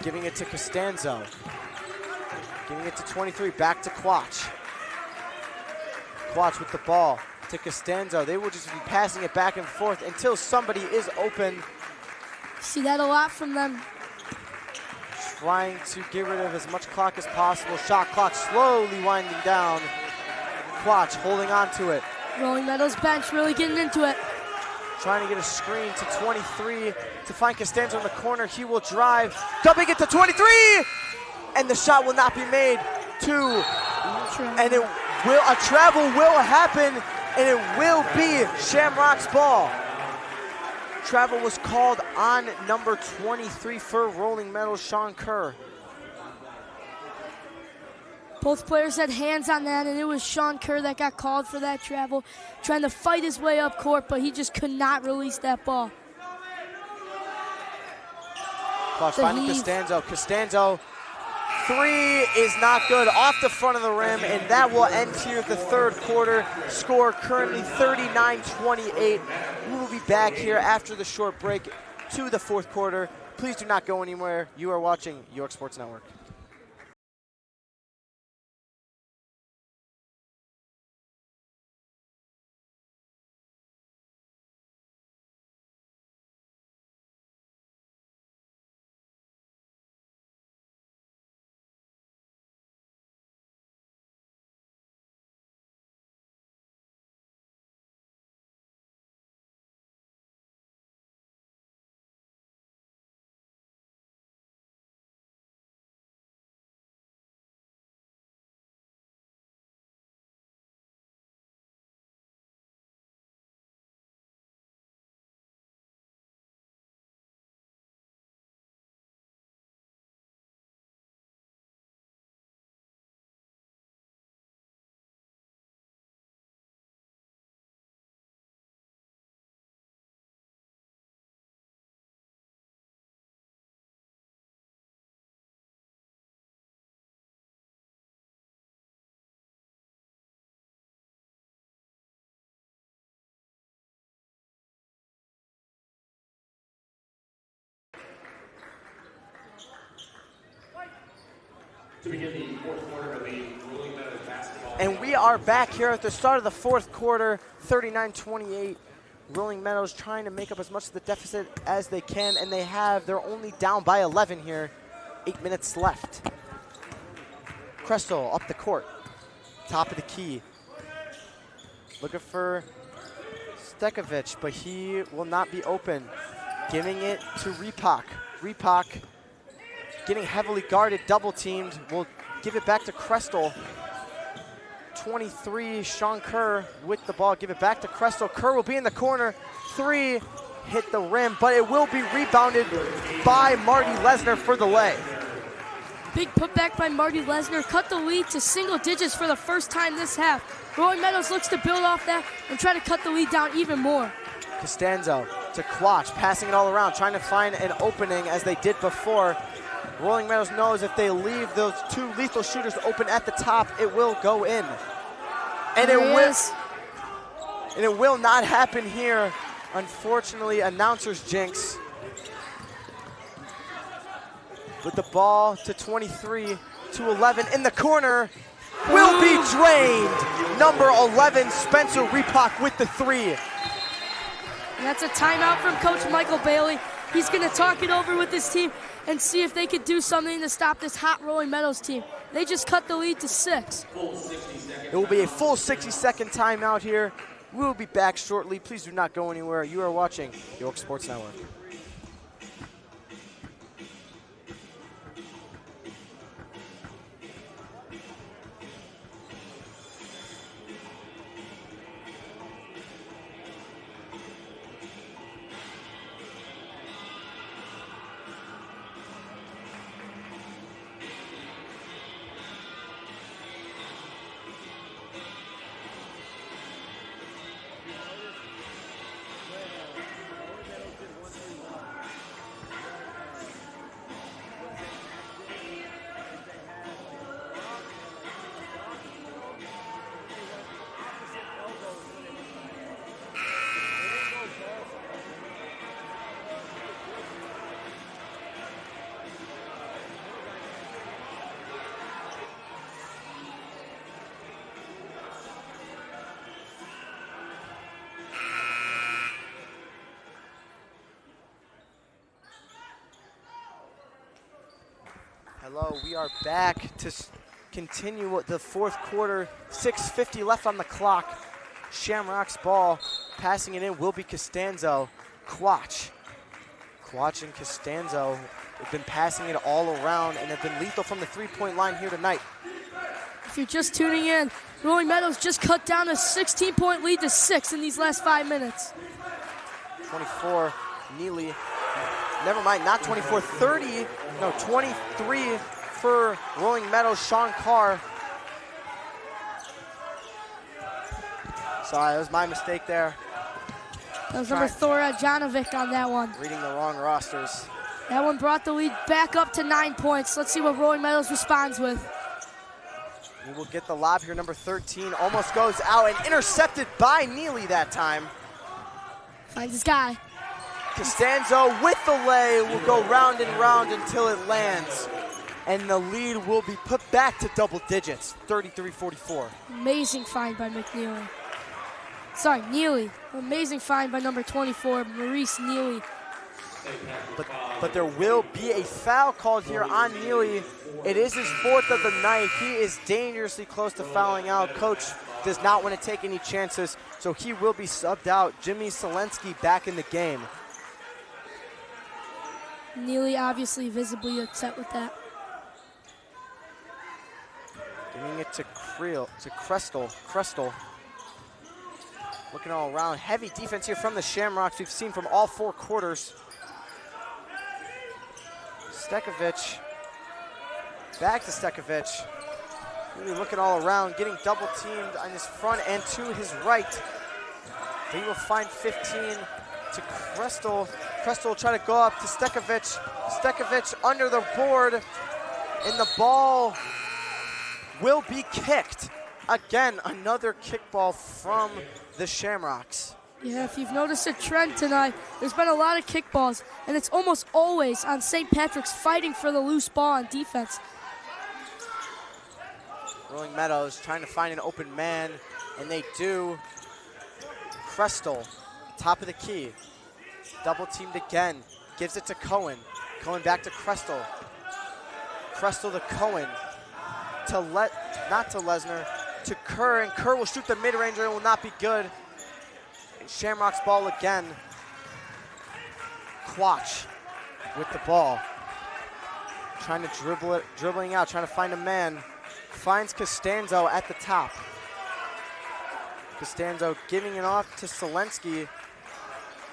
giving it to Costanzo. Giving it to 23, back to Quach. Quach with the ball to Costanzo. They will just be passing it back and forth until somebody is open. See that a lot from them. Trying to get rid of as much clock as possible. Shot clock slowly winding down. Quach holding on to it. Rolling Meadows bench really getting into it. Trying to get a screen to 23 to find Costanzo in the corner. He will drive, dumping it to 23! And the shot will not be made. 2. And a travel will happen, and it will be Shamrock's ball. Travel was called on number 23 for Rolling Meadows, Sean Kerr. Both players had hands on that, and it was Sean Kerr that got called for that travel, trying to fight his way up court, but he just could not release that ball. Quach finding Costanzo. Costanzo, 3 is not good, off the front of the rim, and that will end here the third quarter. Score currently 39-28. We will be back here after the short break to the fourth quarter. Please do not go anywhere. You are watching York Sports Network. To begin the fourth quarter of the Rolling Meadows basketball. And we are back here at the start of the fourth quarter, 39-28. Rolling Meadows trying to make up as much of the deficit as they can, and they're only down by 11 here. 8 minutes left. Crestel up the court, top of the key. Looking for Stekovic, but he will not be open. Giving it to Repak. Repak getting heavily guarded, double teamed. We'll give it back to Crestel. 23, Sean Kerr with the ball. Give it back to Crestel. Kerr will be in the corner. 3, hit the rim, but it will be rebounded by Marty Lesnar for the lay. Big putback by Marty Lesnar. Cut the lead to single digits for the first time this half. Rolling Meadows looks to build off that and try to cut the lead down even more. Costanzo to Quach, passing it all around, trying to find an opening as they did before. Rolling Meadows knows if they leave those 2 lethal shooters open at the top, it will go in. And it will not happen here. Unfortunately, announcer's jinx. With the ball to 23, to 11 in the corner, will be drained. Number 11, Spencer Repock with the 3. And that's a timeout from Coach Michael Bailey. He's going to talk it over with his team and see if they could do something to stop this hot Rolling Meadows team. They just cut the lead to 6. It will be a full 60-second timeout here. We will be back shortly. Please do not go anywhere. You are watching York Sports Network. Hello, we are back to continue the fourth quarter. 6:50 left on the clock. Shamrock's ball, passing it in will be Costanzo. Quach and Costanzo have been passing it all around and have been lethal from the 3-point line here tonight. If you're just tuning in, Rolling Meadows just cut down a 16-point lead to 6 in these last 5 minutes. 24, Neely. Never mind, not 24, 30. No, 23 for Rolling Meadows, Sean Carr. Sorry, that was my mistake there. That was number Thora Janovic on that one. Reading the wrong rosters. That one brought the lead back up to 9 points. Let's see what Rolling Meadows responds with. We will get the lob here, number 13. Almost goes out and intercepted by Neely that time. Finds his guy. Costanzo with the lay will go round and round until it lands. And the lead will be put back to double digits, 33-44. Amazing find by McNeely. Sorry, Neely. Amazing find by number 24, Maurice Neely. But there will be a foul called here on Neely. It is his 4th of the night. He is dangerously close to fouling out. Coach does not want to take any chances, so he will be subbed out. Jimmy Selensky back in the game. Neely obviously visibly upset with that. Giving it to Crestel. Looking all around. Heavy defense here from the Shamrocks. We've seen from all 4 quarters. Stekovic. Back to Stekovic. Really looking all around. Getting double teamed on his front and to his right. He will find 15 to Crestel. Crestel will try to go up to Stekovic. Stekovic under the board. And the ball will be kicked. Again, another kickball from the Shamrocks. Yeah, if you've noticed a trend tonight, there's been a lot of kickballs, and it's almost always on St. Patrick's fighting for the loose ball on defense. Rolling Meadows trying to find an open man, and they do. Crestel, top of the key. Double teamed again. Gives it to Cohen. Cohen back to Crestel. Crestel to Cohen. Not to Lesnar. To Kerr, and Kerr will shoot the mid-ranger. It will not be good. And Shamrock's ball again. Quach with the ball. Trying to dribbling out, trying to find a man. Finds Costanzo at the top. Costanzo giving it off to Selensky.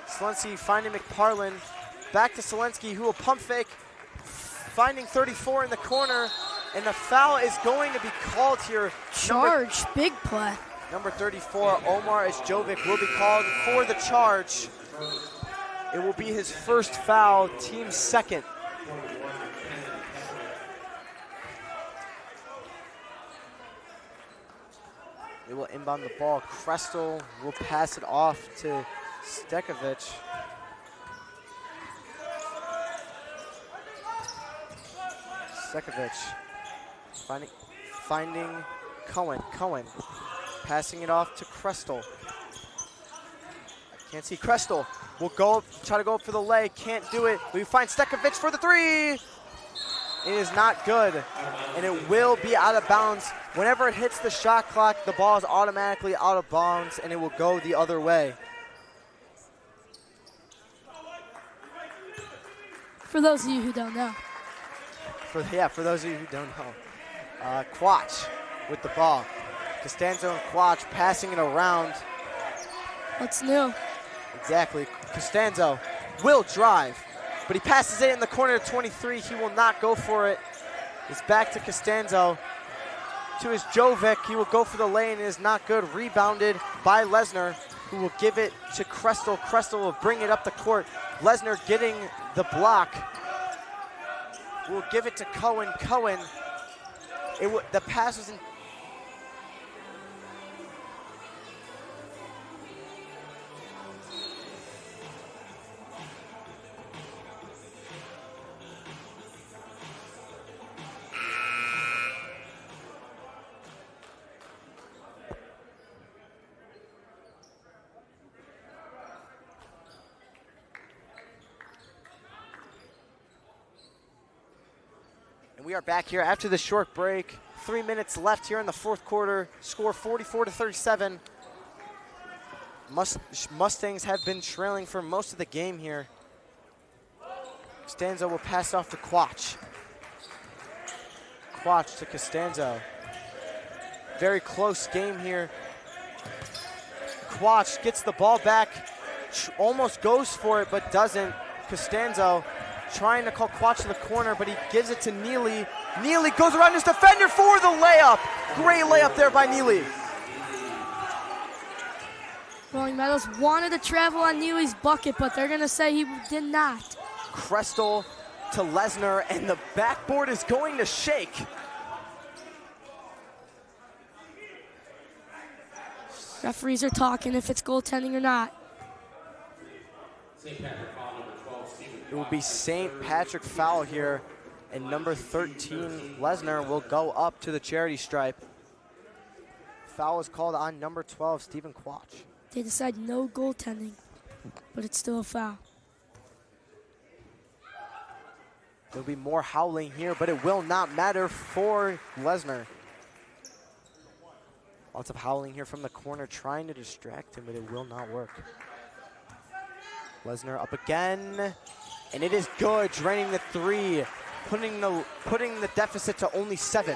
Selensky finding McParlin. Back to Selensky, who will pump fake. Finding 34 in the corner. And the foul is going to be called here. Charge, big play. Number 34, Omar Jovic, will be called for the charge. It will be his first foul, team second. They will inbound the ball. Krestel will pass it off to Stekovic. Stekovic finding Cohen. Cohen passing it off to Krestel. Can't see Krestel. Will go try to go up for the lay. Can't do it. We find Stekovic for the three. It is not good, and it will be out of bounds. Whenever it hits the shot clock, the ball is automatically out of bounds, and it will go the other way. For those of you who don't know. For those of you who don't know. Quach with the ball. Costanzo and Quach passing it around. What's new? Exactly. Costanzo will drive, but he passes it in the corner to 23. He will not go for it. It's back to Costanzo. To his Jovic. He will go for the lane. It is not good. Rebounded by Lesnar, who will give it to Krestel. Krestel will bring it up the court. Lesnar getting the block. Will give it to Cohen. Cohen. The pass was in. We are back here after the short break. 3 minutes left here in the fourth quarter. Score 44-37. Mustangs have been trailing for most of the game here. Costanzo will pass off to Quach. Quach to Costanzo. Very close game here. Quach gets the ball back. Almost goes for it, but doesn't. Costanzo trying to call Quach to the corner, but he gives it to Neely. Neely goes around his defender for the layup. Great layup there by Neely. Rolling Meadows wanted to travel on Neely's bucket, but they're going to say he did not. Krestel to Lesnar, and the backboard is going to shake. Referees are talking if it's goaltending or not. It will be St. Patrick foul here, and number 13, Lesnar, will go up to the charity stripe. Foul is called on number 12, Stephen Quach. They decide no goaltending, but it's still a foul. There'll be more howling here, but it will not matter for Lesnar. Lots of howling here from the corner, trying to distract him, but it will not work. Lesnar up again. And it is good, draining the three, putting the deficit to only 7.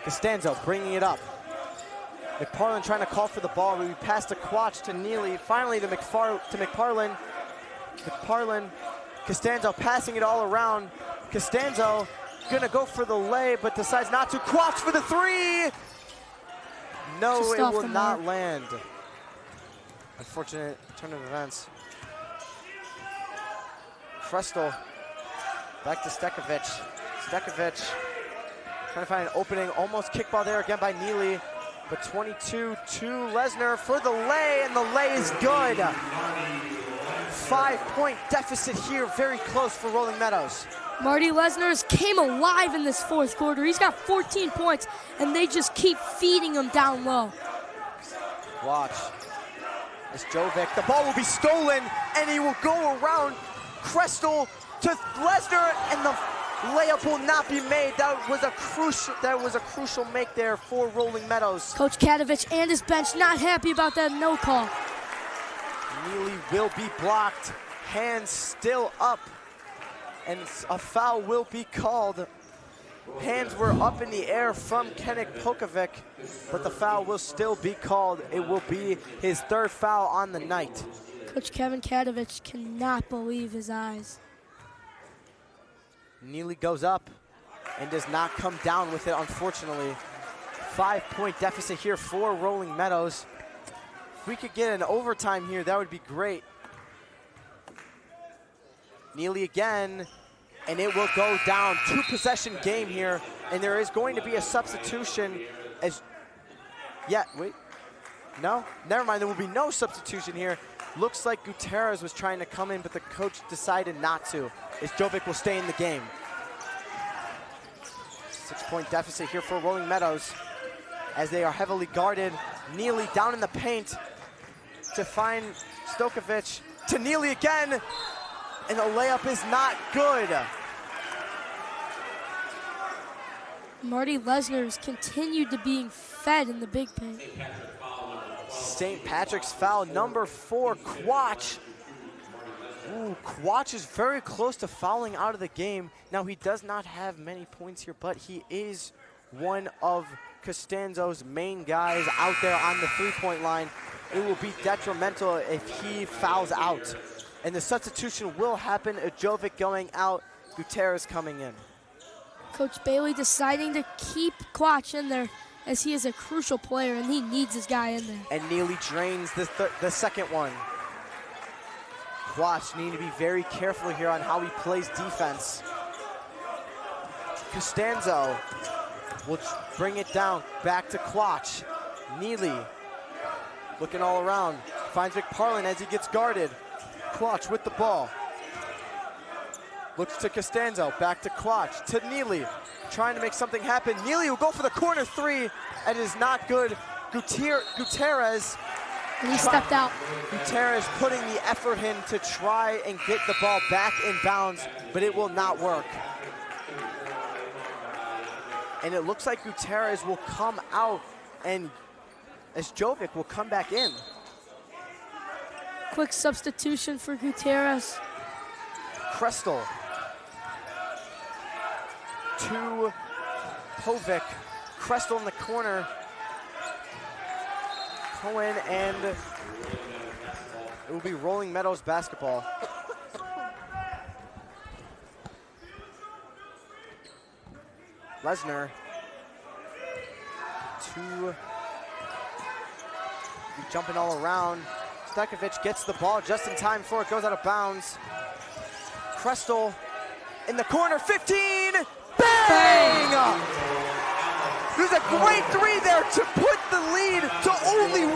Costanzo bringing it up. McParlin trying to call for the ball. We pass to Quach to Neely, finally to McParlin. McParlin, Costanzo passing it all around. Costanzo gonna go for the lay, but decides not to. Quach for the three. No, it will not land. Unfortunate turn of events. Krestel, back to Stekovic. Stekovic trying to find an opening, almost kickball there again by Neely, but 22 to Lesnar for the lay, and the lay is good. 5-point deficit here, very close for Rolling Meadows. Marty Lesnar came alive in this fourth quarter. He's got 14 points, and they just keep feeding him down low. Watch. It's Jovic. The ball will be stolen, and he will go around Krestel to Lesnar, and the layup will not be made. That was a crucial make there for Rolling Meadows. Coach Katovich and his bench not happy about that no call. Neely will be blocked. Hands still up, and a foul will be called Hands were up in the air from Kenik Pokovic, but the foul will still be called. It will be his 3rd foul on the night. Coach Kevin Kadovich cannot believe his eyes. Neely goes up and does not come down with it, unfortunately. 5-point deficit here for Rolling Meadows. If we could get an overtime here, that would be great. Neely again, and it will go down. 2-possession game here, and there is going to be a substitution as, no, never mind, there will be no substitution here. Looks like Gutierrez was trying to come in, but the coach decided not to, as Jovic will stay in the game. 6-point deficit here for Rolling Meadows as they are heavily guarded. Neely down in the paint to find Stokovic, to Neely again, and the layup is not good. Marty Lesnar's continued to being fed in the big paint. St. Patrick's foul number 4, Quach. Ooh, Quach is very close to fouling out of the game. Now, he does not have many points here, but he is one of Costanzo's main guys out there on the 3-point line. It will be detrimental if he fouls out. And the substitution will happen, Jovic going out, Gutierrez coming in. Coach Bailey deciding to keep Quach in there as he is a crucial player and he needs his guy in there. And Neely drains the second one. Quach need to be very careful here on how he plays defense. Costanzo will bring it down, back to Quach. Neely looking all around, finds McParlin as he gets guarded. Quach with the ball. Looks to Costanzo, back to Quach, to Neely, trying to make something happen. Neely will go for the corner 3, and it is not good. Gutierrez. And he stepped out. Gutierrez putting the effort in to try and get the ball back in bounds, but it will not work. And it looks like Gutierrez will come out, and as Jovic will come back in. Quick substitution for Gutierrez. Krestel to Povic. Krestel in the corner. Cohen, and it will be Rolling Meadows basketball. Lesnar to jumping all around. Stokovic gets the ball just in time before it goes out of bounds. Krestel in the corner, 15, bang! There's a great 3 there to put the lead to only 1.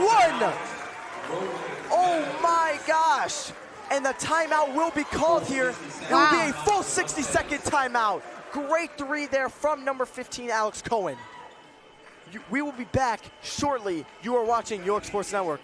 Oh my gosh. And the timeout will be called here. It will be a full 60-second timeout. Great 3 there from number 15, Alex Cohen. We will be back shortly. You are watching York Sports Network.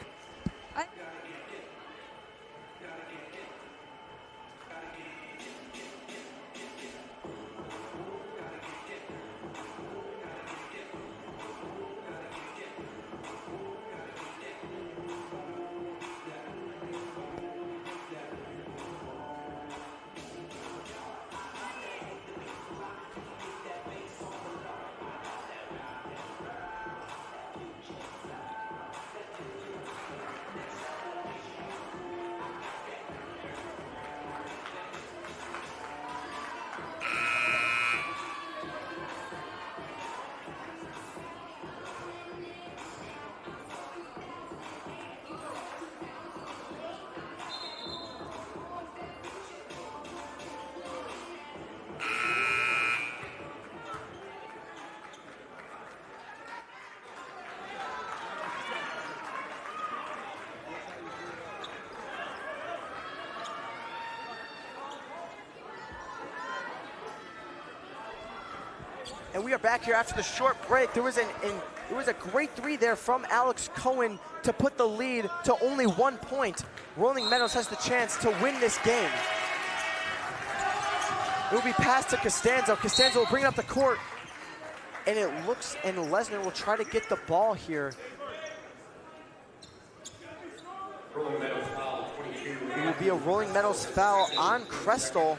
And we are back here after the short break. There was a great 3 there from Alex Cohen to put the lead to only 1 point. Rolling Meadows has the chance to win this game. It will be passed to Costanzo. Costanzo will bring it up the court. And it looks, and Lesnar will try to get the ball here. It will be a Rolling Meadows foul on Krestel.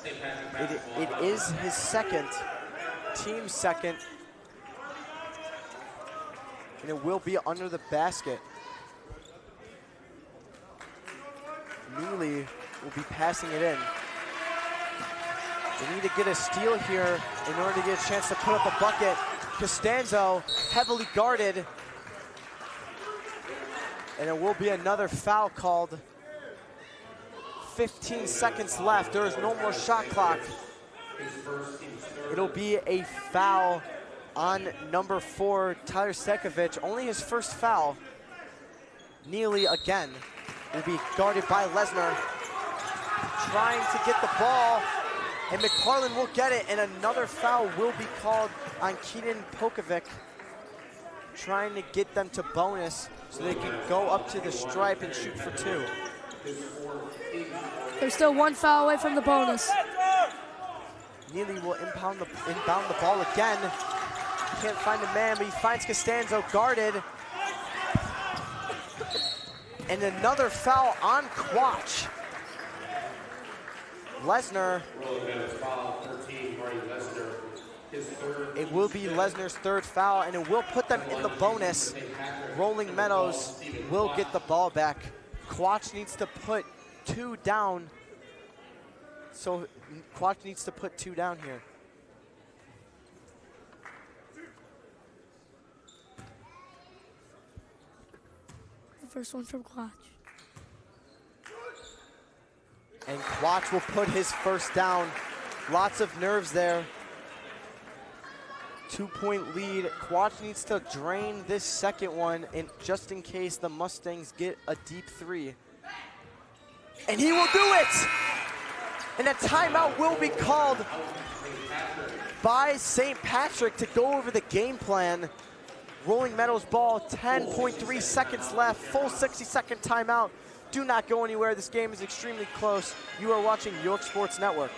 St. Patrick basketball. It is his second, team second, and it will be under the basket. Neely will be passing it in. They need to get a steal here in order to get a chance to put up a bucket. Costanzo heavily guarded. And it will be another foul called. 15 seconds left. There is no more shot clock. It'll be a foul on number 4, Tyler Stekovich. Only his first foul. Neely again will be guarded by Lesnar. Trying to get the ball, and McParland will get it, and another foul will be called on Keaton Pokovic. Trying to get them to bonus so they can go up to the stripe and shoot for 2. They're still 1 foul away from the bonus. Neely will inbound the ball again. Can't find a man, but he finds Costanzo guarded. And another foul on Quach. Lesnar. It will be Lesnar's 3rd foul, and it will put them in the bonus. Rolling Meadows will get the ball back. Quach needs to put 2 down. So Quach needs to put 2 down here. The first one from Quach. And Quach will put his first down. Lots of nerves there. 2-point lead. Quach needs to drain this second one, and just in case the Mustangs get a deep 3. And he will do it! And a timeout will be called by St. Patrick to go over the game plan. Rolling Meadows ball, 10.3 seconds left, full 60-second timeout. Do not go anywhere. This game is extremely close. You are watching York Sports Network.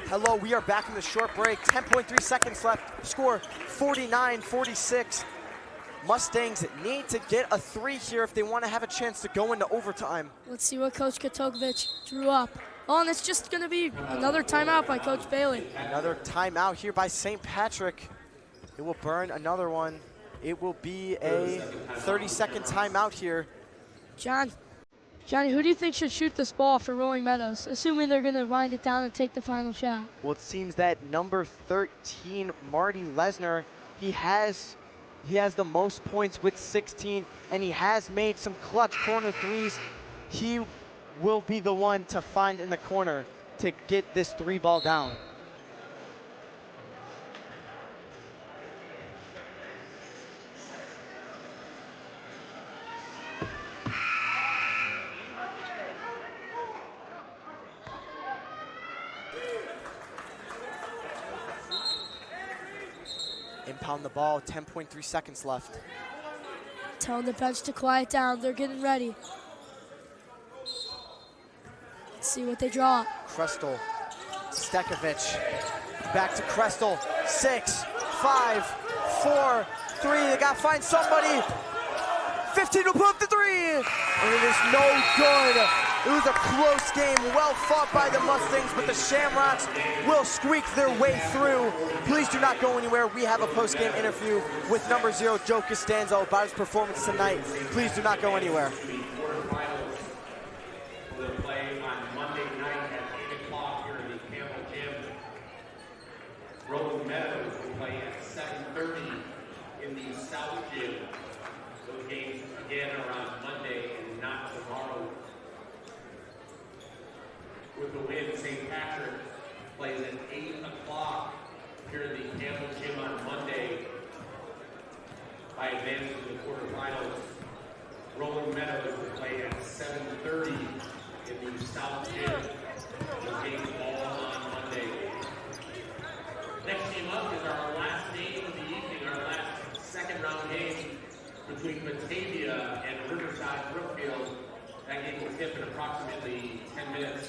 Hello, we are back in the short break. 10.3 seconds left. Score 49-46. Mustangs need to get a 3 here if they want to have a chance to go into overtime. Let's see what Coach Kotokovic drew up. Oh, and it's just going to be another timeout by Coach Bailey. Another timeout here by St. Patrick. It will burn another one. It will be a 30-second timeout here. Johnny, who do you think should shoot this ball for Rolling Meadows, assuming they're going to wind it down and take the final shot? Well, it seems that number 13, Marty Lesnar, he has the most points with 16, and he has made some clutch corner 3s. He will be the one to find in the corner to get this 3-ball down. Impound the ball, 10.3 seconds left. Telling the bench to quiet down. They're getting ready. Let's see what they draw. Krestel, Stekovich, back to Krestel. 6, 5, 4, 3. They got to find somebody. 15 will put up the 3. And it is no good. It was a close game, well fought by the Mustangs, but the Shamrocks will squeak their way through. Please do not go anywhere. We have a post-game interview with number 0, Joe Costanzo, about his performance tonight. Please do not go anywhere. The quarterfinals will play on Monday night at 8 o'clock here in the Campbell Gym. Meadows will play at 7:30 in the South Gym. Those games again are on Monday and not tomorrow. With the win, St. Patrick plays at 8 o'clock here in the Campbell Gym on Monday by advancing to the quarterfinals. Meadows will play at 7:30 in the South Gym. Those games all on Monday. Next game up is our last game of the evening, our last second round game between Batavia and Riverside Brookfield. That game will tip in approximately 10 minutes.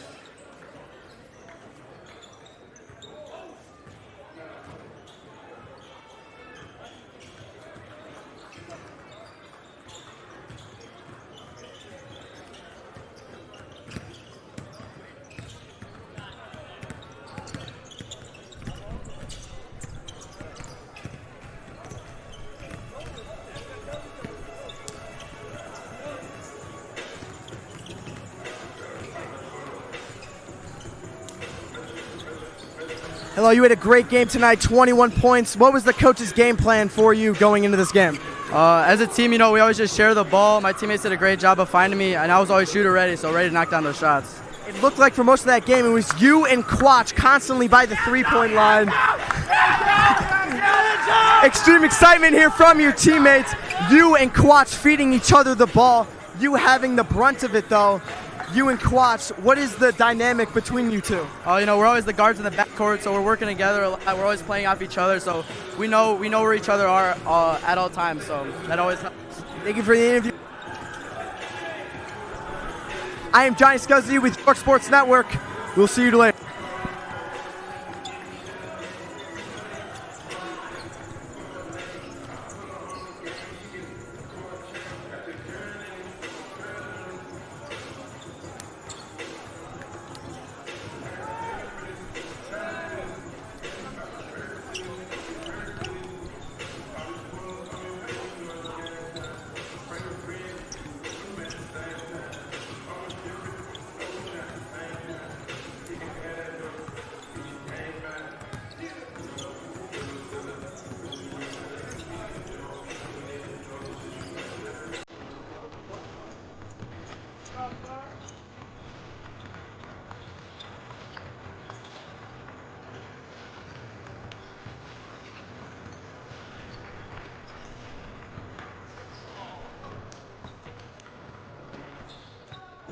Hello, you had a great game tonight, 21 points. What was the coach's game plan for you going into this game? As a team, we always just share the ball. My teammates did a great job of finding me, and I was always shooter ready, so ready to knock down those shots. It looked like for most of that game, it was you and Quach constantly by the three-point line. Extreme excitement here from your teammates. You and Quach feeding each other the ball. You having the brunt of it, though. You and Quach, what is the dynamic between you two? We're always the guards in the backcourt, so we're working together a lot. We're always playing off each other, so we know where each other are at all times, so that always helps. Thank you for the interview. I am Johnny Scuzzy with York Sports Network. We'll see you later.